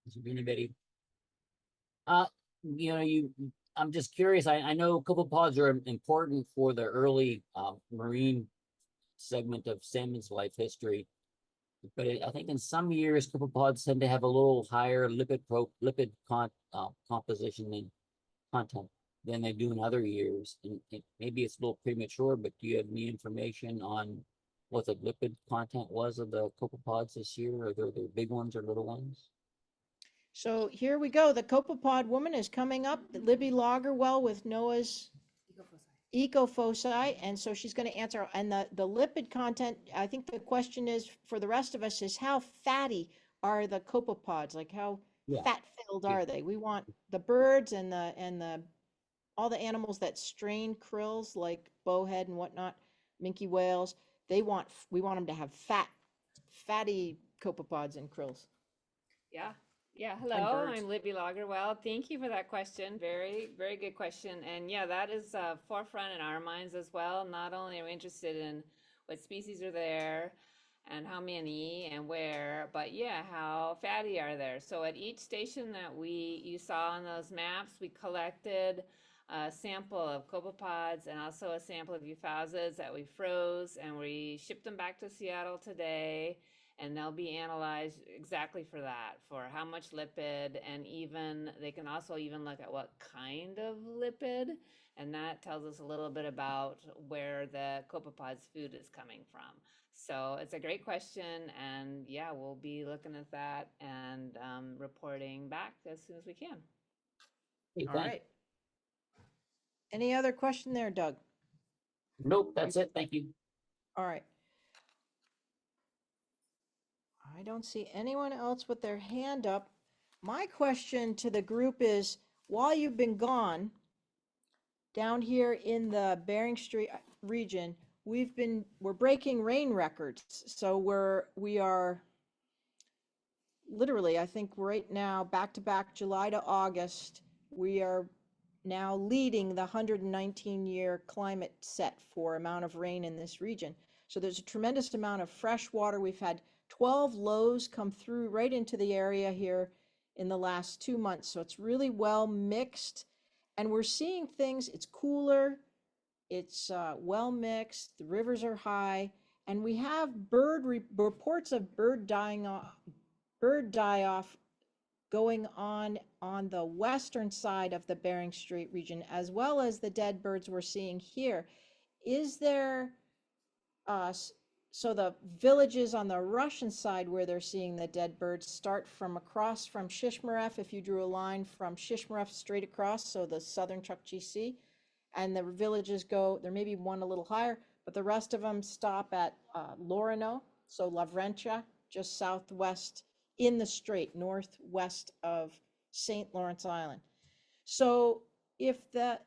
Is there anybody? I'm just curious. I know copepods are important for the early marine segment of salmon's life history, but I think in some years copepods tend to have a little higher lipid composition than content than they do in other years. And maybe it's a little premature, but do you have any information on what the lipid content was of the copepods this year? Are there big ones or little ones? So here we go. The copepod woman is coming up, Libby Lagerwell with NOAA's Ecofoci, and so she's going to answer. And the lipid content, I think the question is for the rest of us is how fatty are the copepods? Like how fat-filled are they? We want the birds and all the animals that strain krills like bowhead and whatnot, minke whales. We want them to have fatty copepods and krills. Yeah, hello, I'm Libby Lagerwell. Thank you for that question. Very, very good question. And yeah, that is forefront in our minds as well. Not only are we interested in what species are there and how many and where, but yeah, how fatty are there? So at each station that you saw on those maps, we collected a sample of copepods and also a sample of euphausids that we froze, and we shipped them back to Seattle today. And they'll be analyzed exactly for that, for how much lipid, and even they can also even look at what kind of lipid, and that tells us a little bit about where the copepod's food is coming from. So it's a great question, and yeah, we'll be looking at that and reporting back as soon as we can. All right. Any other question there, Doug? Nope, that's it. Thank you. All right. I don't see anyone else with their hand up. My question to the group is, while you've been gone, down here in the Bering Strait region, we're breaking rain records. So we are literally, I think right now, back to back, July to August, we are now leading the 119-year climate set for amount of rain in this region. So there's a tremendous amount of fresh water. We've had 12 lows come through right into the area here in the last 2 months. So it's really well mixed. And we're seeing things, it's cooler, it's well mixed, the rivers are high, and we have reports of bird die-off going on the western side of the Bering Strait region, as well as the dead birds we're seeing here. Is there, so the villages on the Russian side where they're seeing the dead birds start from across from Shishmaref, if you drew a line from Shishmaref straight across, so the southern Chukchi Sea, and the villages go, there may be one a little higher, but the rest of them stop at Lorino, so Lavrentia, just southwest in the strait, northwest of St. Lawrence Island. So if the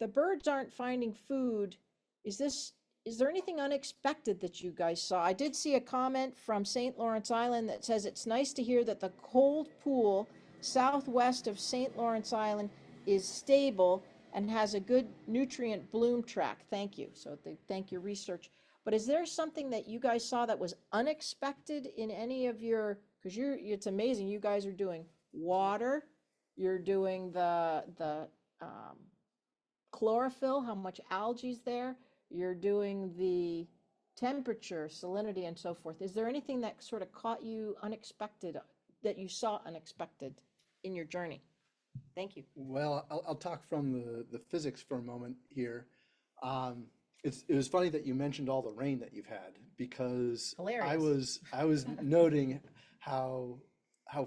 birds aren't finding food, is there anything unexpected that you guys saw? I did see a comment from St. Lawrence Island that says it's nice to hear that the cold pool southwest of St. Lawrence Island is stable and has a good nutrient bloom track. Thank you. So they thank your research. But is there something that you guys saw that was unexpected in any of your, because it's amazing, you guys are doing water, you're doing the chlorophyll, how much algae's there, you're doing the temperature, salinity, and so forth. Is there anything that sort of caught you unexpected, that you saw unexpected in your journey? Thank you. Well, I'll talk from the physics for a moment here. It was funny that you mentioned all the rain that you've had, because Hilarious. I was noting how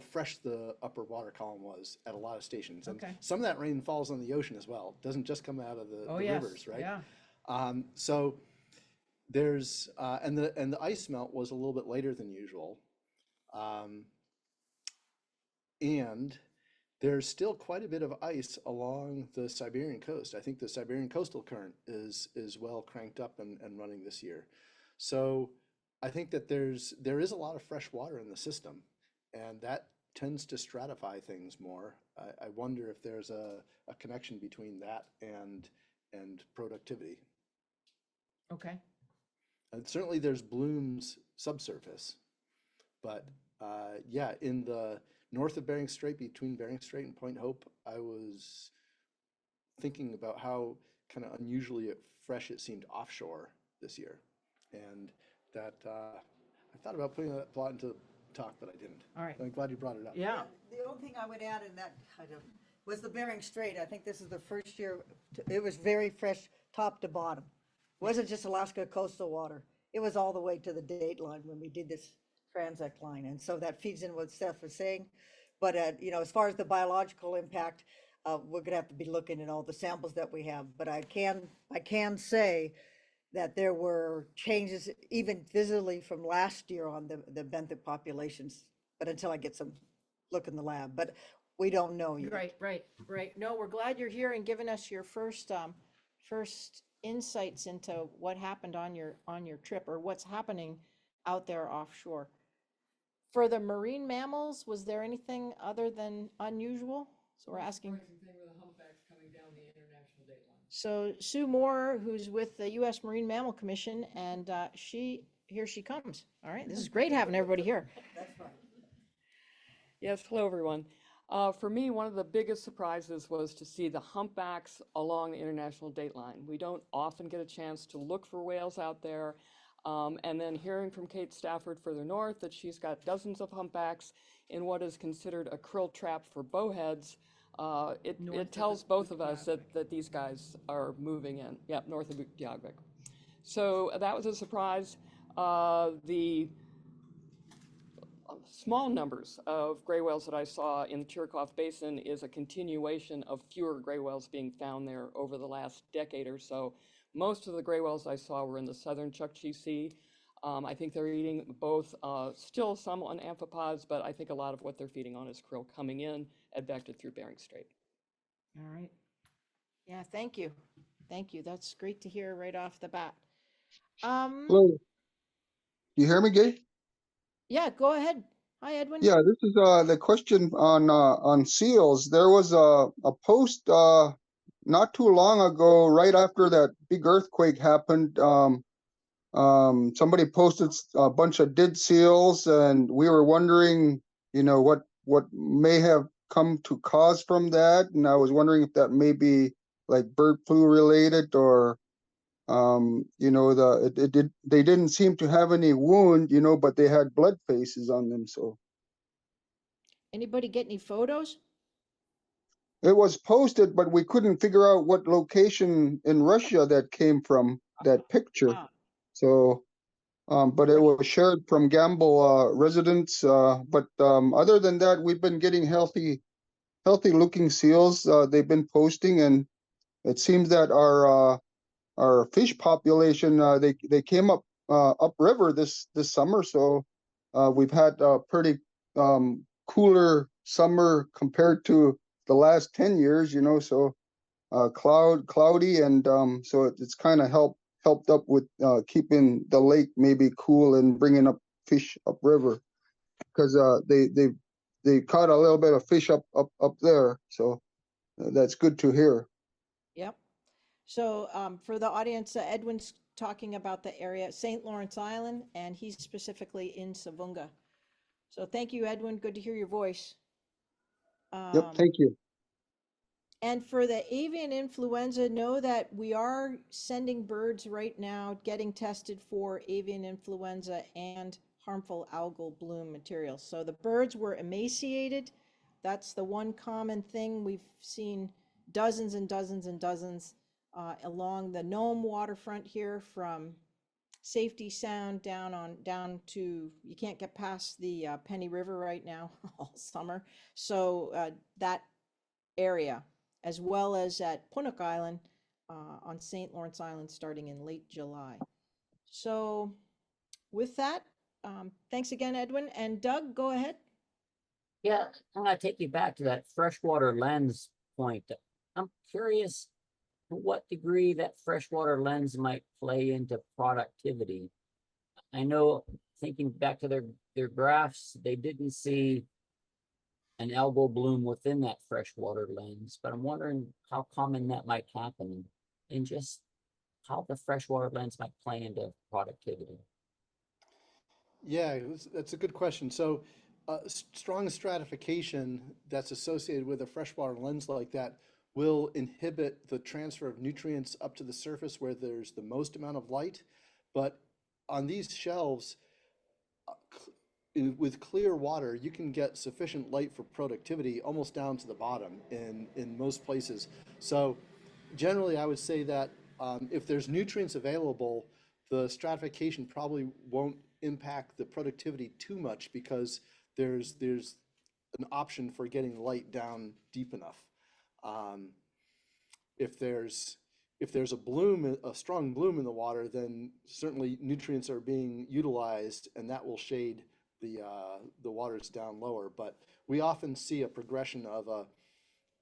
fresh the upper water column was at a lot of stations, and some of that rain falls on the ocean as well. It doesn't just come out of the rivers, right? Yeah. So there's and the ice melt was a little bit later than usual, and there's still quite a bit of ice along the Siberian coast. I think the Siberian coastal current is well cranked up and running this year. So I think that there is a lot of fresh water in the system, and that tends to stratify things more. I wonder if there's a connection between that and productivity. Okay. And certainly there's blooms subsurface, but yeah, in the north of Bering Strait, between Bering Strait and Point Hope, I was thinking about how kind of unusually fresh it seemed offshore this year, and that I thought about putting that plot into talk, but I didn't. All right. So I'm glad you brought it up. Yeah. The only thing I would add in that kind of was the Bering Strait. I think this is the first year, it was very fresh top to bottom. It wasn't just Alaska coastal water. It was all the way to the date line when we did this transect line. And so that feeds in what Seth was saying. But, as far as the biological impact, we're going to have to be looking at all the samples that we have. But I can say that there were changes even visibly from last year on the benthic populations. But until I get some look in the lab, but we don't know yet. Right. No, we're glad you're here and giving us your first insights into what happened on your trip, or what's happening out there offshore. For the marine mammals, was there anything other than unusual? So we're asking. Surprising thing with the humpbacks coming down the international date line. So Sue Moore, who's with the U.S. Marine Mammal Commission, and here she comes. All right, this is great having everybody here. That's right. Yes, hello everyone. For me, one of the biggest surprises was to see the humpbacks along the international date line. We don't often get a chance to look for whales out there. And then hearing from Kate Stafford further north that she's got dozens of humpbacks in what is considered a krill trap for bowheads, it tells both of us that these guys are moving in. Yep, north of Utqiagvik. So that was a surprise. The small numbers of gray whales that I saw in the Chirikov Basin is a continuation of fewer gray whales being found there over the last decade or so. Most of the gray whales I saw were in the southern Chukchi Sea. I think they're eating both, still some on amphipods, but I think a lot of what they're feeding on is krill coming in, advected through Bering Strait. All right. Yeah, thank you. Thank you. That's great to hear right off the bat. Hello. You hear me, Gay? Yeah, go ahead. Hi, Edwin. Yeah, this is the question on seals. There was a post not too long ago, right after that big earthquake happened. Somebody posted a bunch of dead seals, and we were wondering, what what may have come to cause from that, and I was wondering if that may be like bird flu related, or you know, they didn't seem to have any wound, you know, but they had blood faces on them. So Anybody get any photos? it was posted, but we couldn't figure out what location in Russia that came from, that picture. Ah, So, but it Right. was shared from Gamble residents. But other than that, we've been getting healthy looking seals. They've been posting, and it seems that our fish population, they came up upriver this summer. So we've had a pretty cooler summer compared to the last 10 years, you know. So cloudy, and so it's kind of helped up with keeping the lake maybe cool and bringing up fish upriver, because they caught a little bit of fish up there. So that's good to hear. Yep. So for the audience, Edwin's talking about the area, St. Lawrence Island, and he's specifically in Savunga. So thank you, Edwin. Good to hear your voice. Yep, thank you. And for the avian influenza, know that we are sending birds right now getting tested for avian influenza and harmful algal bloom materials. So the birds were emaciated. That's the one common thing. We've seen dozens and dozens and dozens along the Nome waterfront here, from Safety Sound down to, you can't get past the Penny River right now all summer. So that area, as well as at Punnock Island on St. Lawrence Island starting in late July. So with that, thanks again, Edwin. And Doug, go ahead. Yeah, I'm gonna take you back to that freshwater lens point. I'm curious to what degree that freshwater lens might play into productivity. I know, thinking back to their graphs, they didn't see an algal bloom within that freshwater lens, but I'm wondering how common that might happen, and just how the freshwater lens might play into productivity. Yeah, that's a good question. So, strong stratification that's associated with a freshwater lens like that will inhibit the transfer of nutrients up to the surface where there's the most amount of light. But on these shelves, with clear water, you can get sufficient light for productivity almost down to the bottom in most places. So generally, I would say that if there's nutrients available, the stratification probably won't impact the productivity too much, because there's an option for getting light down deep enough. If there's a bloom, a strong bloom in the water, then certainly nutrients are being utilized, and that will shade the waters down lower. But we often see a progression of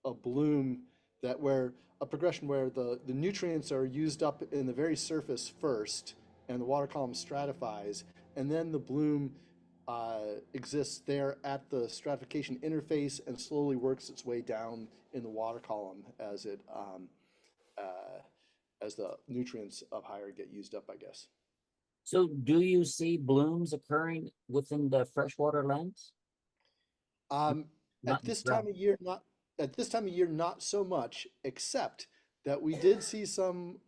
a bloom where the nutrients are used up in the very surface first, and the water column stratifies, and then the bloom exists there at the stratification interface and slowly works its way down in the water column as the nutrients up higher get used up, I guess. So do you see blooms occurring within the freshwater lens? At this time of year, not so much, except that we did see some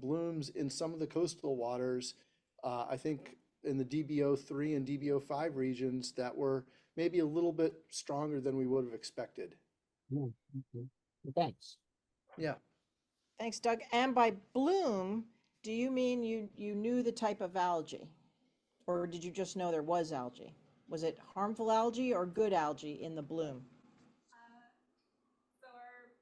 blooms in some of the coastal waters. I think in the DBO3 and DBO5 regions that were maybe a little bit stronger than we would have expected. Okay. Thanks. Yeah. Thanks, Doug. And by bloom, do you mean you knew the type of algae? Or did you just know there was algae? Was it harmful algae or good algae in the bloom? So our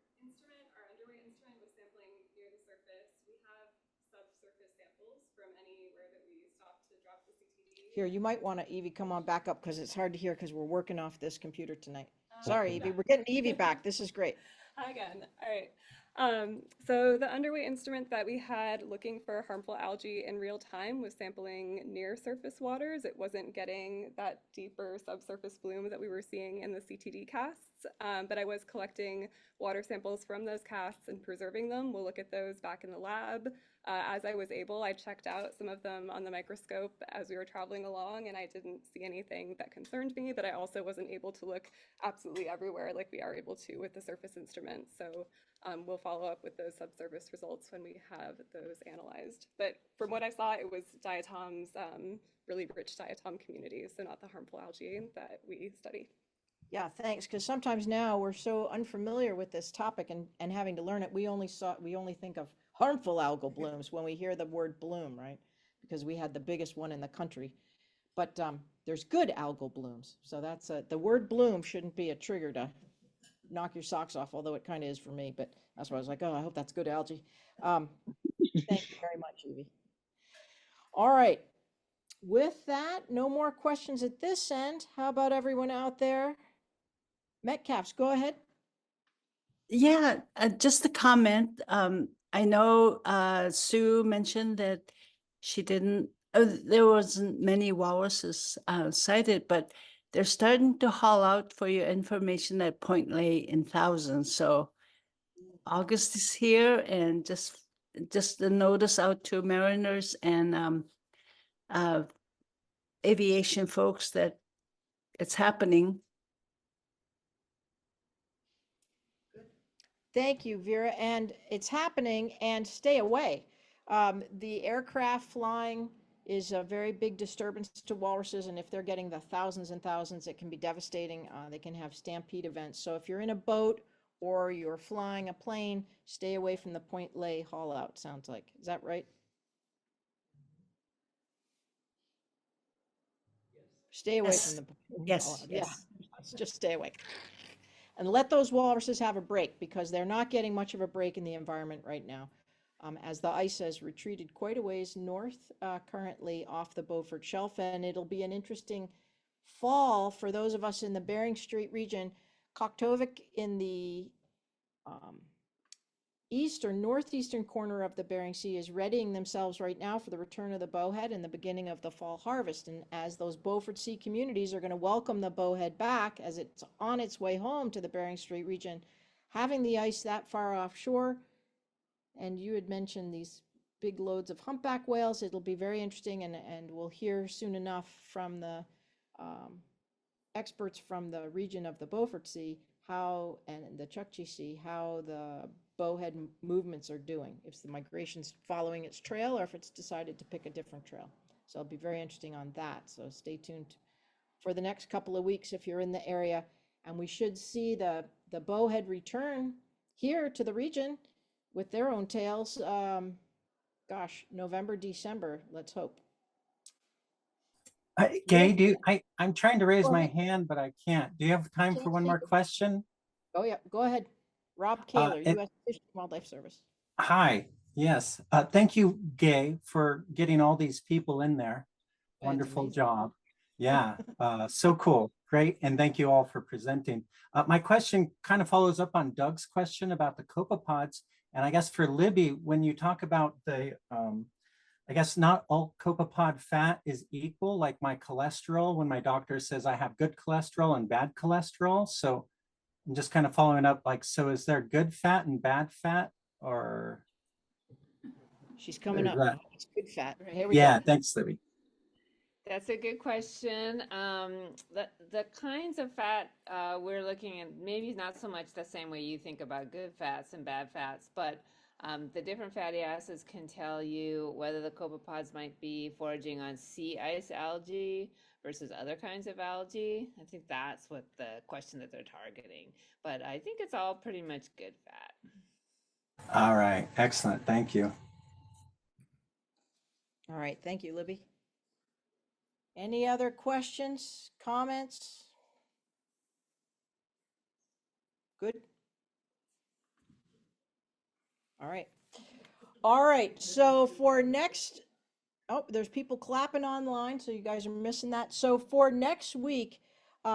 underweight instrument was sampling near the surface. We have subsurface samples from anywhere that we stopped to drop the CTD. Here, you might want to, Evie, come on back up, because it's hard to hear because we're working off this computer tonight. Sorry, Evie, we're getting Evie back. This is great. Hi again. All right. So the underweight instrument that we had looking for harmful algae in real time was sampling near surface waters. It wasn't getting that deeper subsurface bloom that we were seeing in the CTD casts. but I was collecting water samples from those casts and preserving them. We'll look at those back in the lab. As I was able, I checked out some of them on the microscope as we were traveling along, and I didn't see anything that concerned me, but I also wasn't able to look absolutely everywhere like we are able to with the surface instrument. So we'll follow up with those subsurface results when we have those analyzed. But from what I saw, it was diatoms, really rich diatom communities, so not the harmful algae that we study. Yeah, thanks. Because sometimes now we're so unfamiliar with this topic and having to learn it, we only think of harmful algal blooms when we hear the word bloom, right? Because we had the biggest one in the country. But there's good algal blooms. So that's the word bloom shouldn't be a trigger to knock your socks off, although it kind of is for me. But that's why I was like, oh, I hope that's good algae. Thank you very much, Evie. All right. With that, no more questions at this end. How about everyone out there? Metcalfs, go ahead. Yeah, just a comment. I know Sue mentioned that she didn't, there wasn't many walruses sighted, but they're starting to haul out for your information at Point Lay in thousands. So August is here, and just a notice out to mariners and aviation folks that it's happening. Thank you, Vera. And it's happening, and stay away. The aircraft flying is a very big disturbance to walruses, and if they're getting the thousands and thousands, it can be devastating. They can have stampede events. So if you're in a boat or you're flying a plane, stay away from the Point Lay haul out, sounds like. Is that right? Stay away Yes. from the Yes, haul out. yes. Yeah, just stay away. And let those walruses have a break, because they're not getting much of a break in the environment right now, as the ice has retreated quite a ways north currently off the Beaufort Shelf, and it'll be an interesting fall for those of us in the Bering Strait region. Koktovik in the east or northeastern corner of the Bering Sea is readying themselves right now for the return of the bowhead and the beginning of the fall harvest. And as those Beaufort Sea communities are going to welcome the bowhead back as it's on its way home to the Bering Strait region, having the ice that far offshore, and you had mentioned these big loads of humpback whales, it'll be very interesting, and we'll hear soon enough from the experts from the region of the Beaufort Sea how, and the Chukchi Sea, how the bowhead movements are doing, if the migration's following its trail or if it's decided to pick a different trail. So it'll be very interesting on that. So stay tuned for the next couple of weeks if you're in the area. And we should see the bowhead return here to the region with their own tails. Gosh, November, December, let's hope. Gay, I'm trying to raise Go my ahead. hand, but I can't. Do you have time for Can't one see more you. question? Oh yeah, go ahead. Rob Kaler, U.S. Fish and Wildlife Service. Hi, yes. Thank you, Gay, for getting all these people in there. That's Wonderful amazing. job. Yeah, so cool. Great. And thank you all for presenting. My question kind of follows up on Doug's question about the copepods. And I guess for Libby, when you talk about the, I guess not all copepod fat is equal, like my cholesterol, when my doctor says I have good cholesterol and bad cholesterol. So I'm just kind of following up, like, so is there good fat and bad fat, or? She's coming up. That, It's good fat. Here we yeah, go. thanks, Libby. That's a good question. The kinds of fat we're looking at, maybe not so much the same way you think about good fats and bad fats, but the different fatty acids can tell you whether the copepods might be foraging on sea ice algae versus other kinds of algae. I think that's what the question that they're targeting. But I think it's all pretty much good fat. All right, excellent. Thank you. All right, thank you, Libby. Any other questions, comments? Good. All right. All right, so for next, oh, there's people clapping online, so you guys are missing that. So for next week,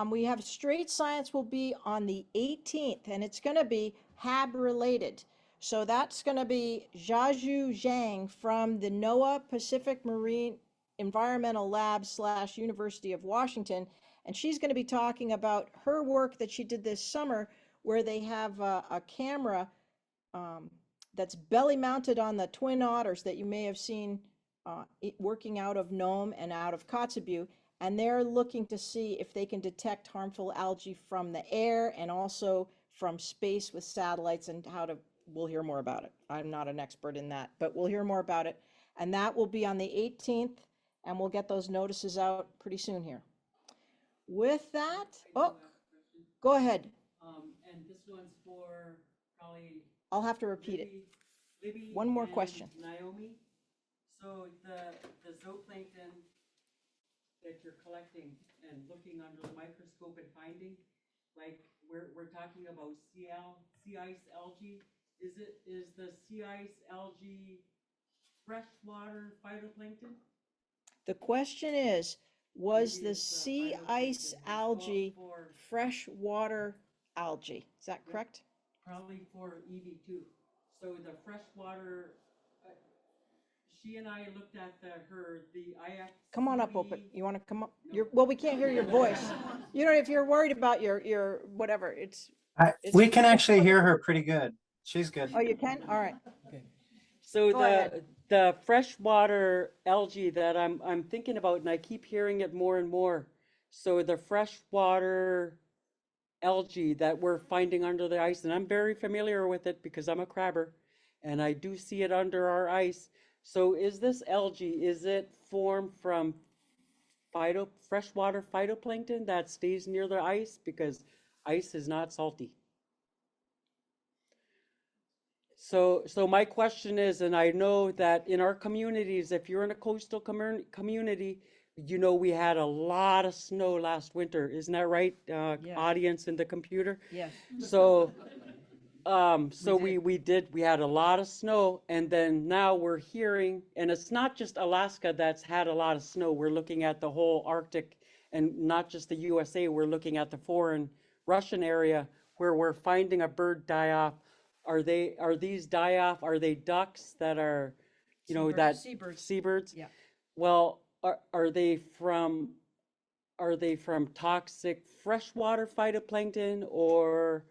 we have Strait Science will be on the 18th, and it's going to be HAB related. So that's going to be Jiaju Zhang from the NOAA Pacific Marine Environmental Lab / University of Washington, And she's going to be talking about her work that she did this summer, where they have a camera that's belly mounted on the twin otters that you may have seen working out of Nome and out of Kotzebue. And they're looking to see if they can detect harmful algae from the air and also from space with satellites, and we'll hear more about it. I'm not an expert in that, but we'll hear more about it. And that will be on the 18th, and we'll get those notices out pretty soon here. With that, oh, go ahead. And this one's for probably. I'll have to repeat it. Libby One more and question. Naomi. So the zooplankton that you're collecting and looking under the microscope and finding, like we're talking about sea ice algae. Is the sea ice algae freshwater phytoplankton? The question is, was the sea ice algae freshwater algae? Is that correct? Probably for EV2. So the freshwater, she and I looked at the IX. Come on up, Open. You want to come up? Well, we can't hear your voice. You know, if you're worried about your whatever, we can actually hear her pretty good. She's good. Oh, you can? All right. Okay. So Go ahead. the freshwater algae that I'm thinking about, and I keep hearing it more and more. So the freshwater algae that we're finding under the ice, and I'm very familiar with it because I'm a crabber, and I do see it under our ice. So is this algae, is it formed from freshwater phytoplankton that stays near the ice? Because ice is not salty. So my question is, and I know that in our communities, if you're in a coastal community, you know, we had a lot of snow last winter. Isn't that right, audience in the computer? Yes. So, we had a lot of snow, and then now we're hearing, and it's not just Alaska that's had a lot of snow. We're looking at the whole Arctic, and not just the USA. We're looking at the foreign Russian area where we're finding a bird die off. Are these die off? Are they ducks that are, you know, that seabirds? Yeah. Well, are they from toxic freshwater phytoplankton or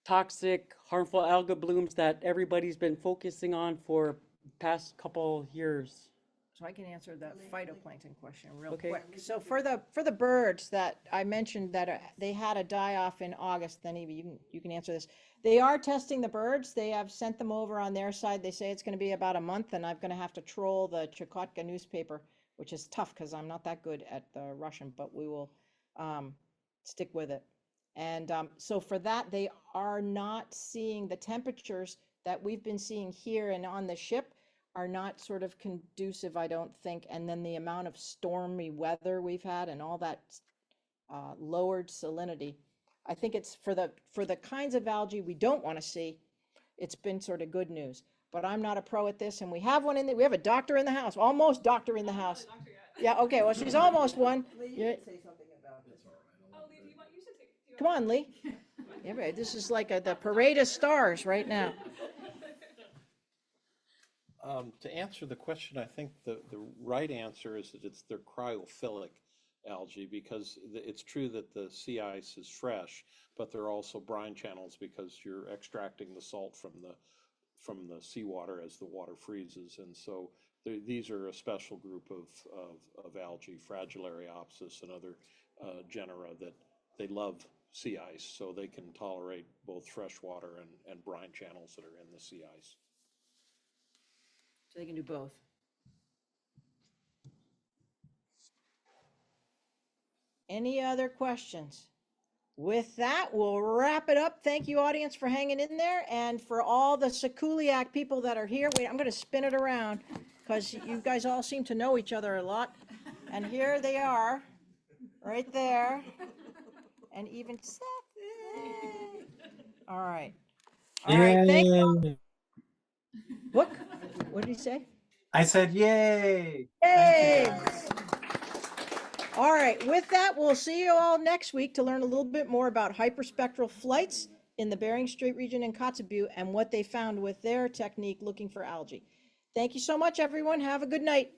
toxic harmful algal blooms that everybody's been focusing on for past couple years? So I can answer that phytoplankton question real Okay. quick. So for the birds that I mentioned that they had a die off in August, then Evie, you can answer this. They are testing the birds. They have sent them over on their side. They say it's going to be about a month, and I'm going to have to troll the Chukotka newspaper, which is tough because I'm not that good at the Russian, but we will stick with it. And so for that, they are not seeing the temperatures that we've been seeing here and on the ship are not sort of conducive, I don't think. And then the amount of stormy weather we've had and all that lowered salinity, I think it's for the kinds of algae we don't want to see, it's been sort of good news. But I'm not a pro at this, and we have one in there. We have a doctor in the house, almost doctor in the house. Yeah, okay, well, she's almost one. Yeah. Say something about this. Oh, Lee, you should take. Come on, Lee. Yeah, this is like the parade of stars right now. To answer the question, I think the right answer is that they're cryophilic algae, because it's true that the sea ice is fresh, but there are also brine channels because you're extracting the salt from the seawater as the water freezes. And so these are a special group of algae, Fragilariopsis and other genera, that they love sea ice, so they can tolerate both fresh water and brine channels that are in the sea ice. So they can do both. Any other questions? With that, we'll wrap it up. Thank you, audience, for hanging in there. And for all the SiKULIAQ people that are here, wait, I'm going to spin it around because you guys all seem to know each other a lot. And here they are, right there. And even Seth. All right. All right, thank you. What did he say? I said, yay. Yay. All right, with that, we'll see you all next week to learn a little bit more about hyperspectral flights in the Bering Strait region in Kotzebue and what they found with their technique looking for algae. Thank you so much, everyone. Have a good night.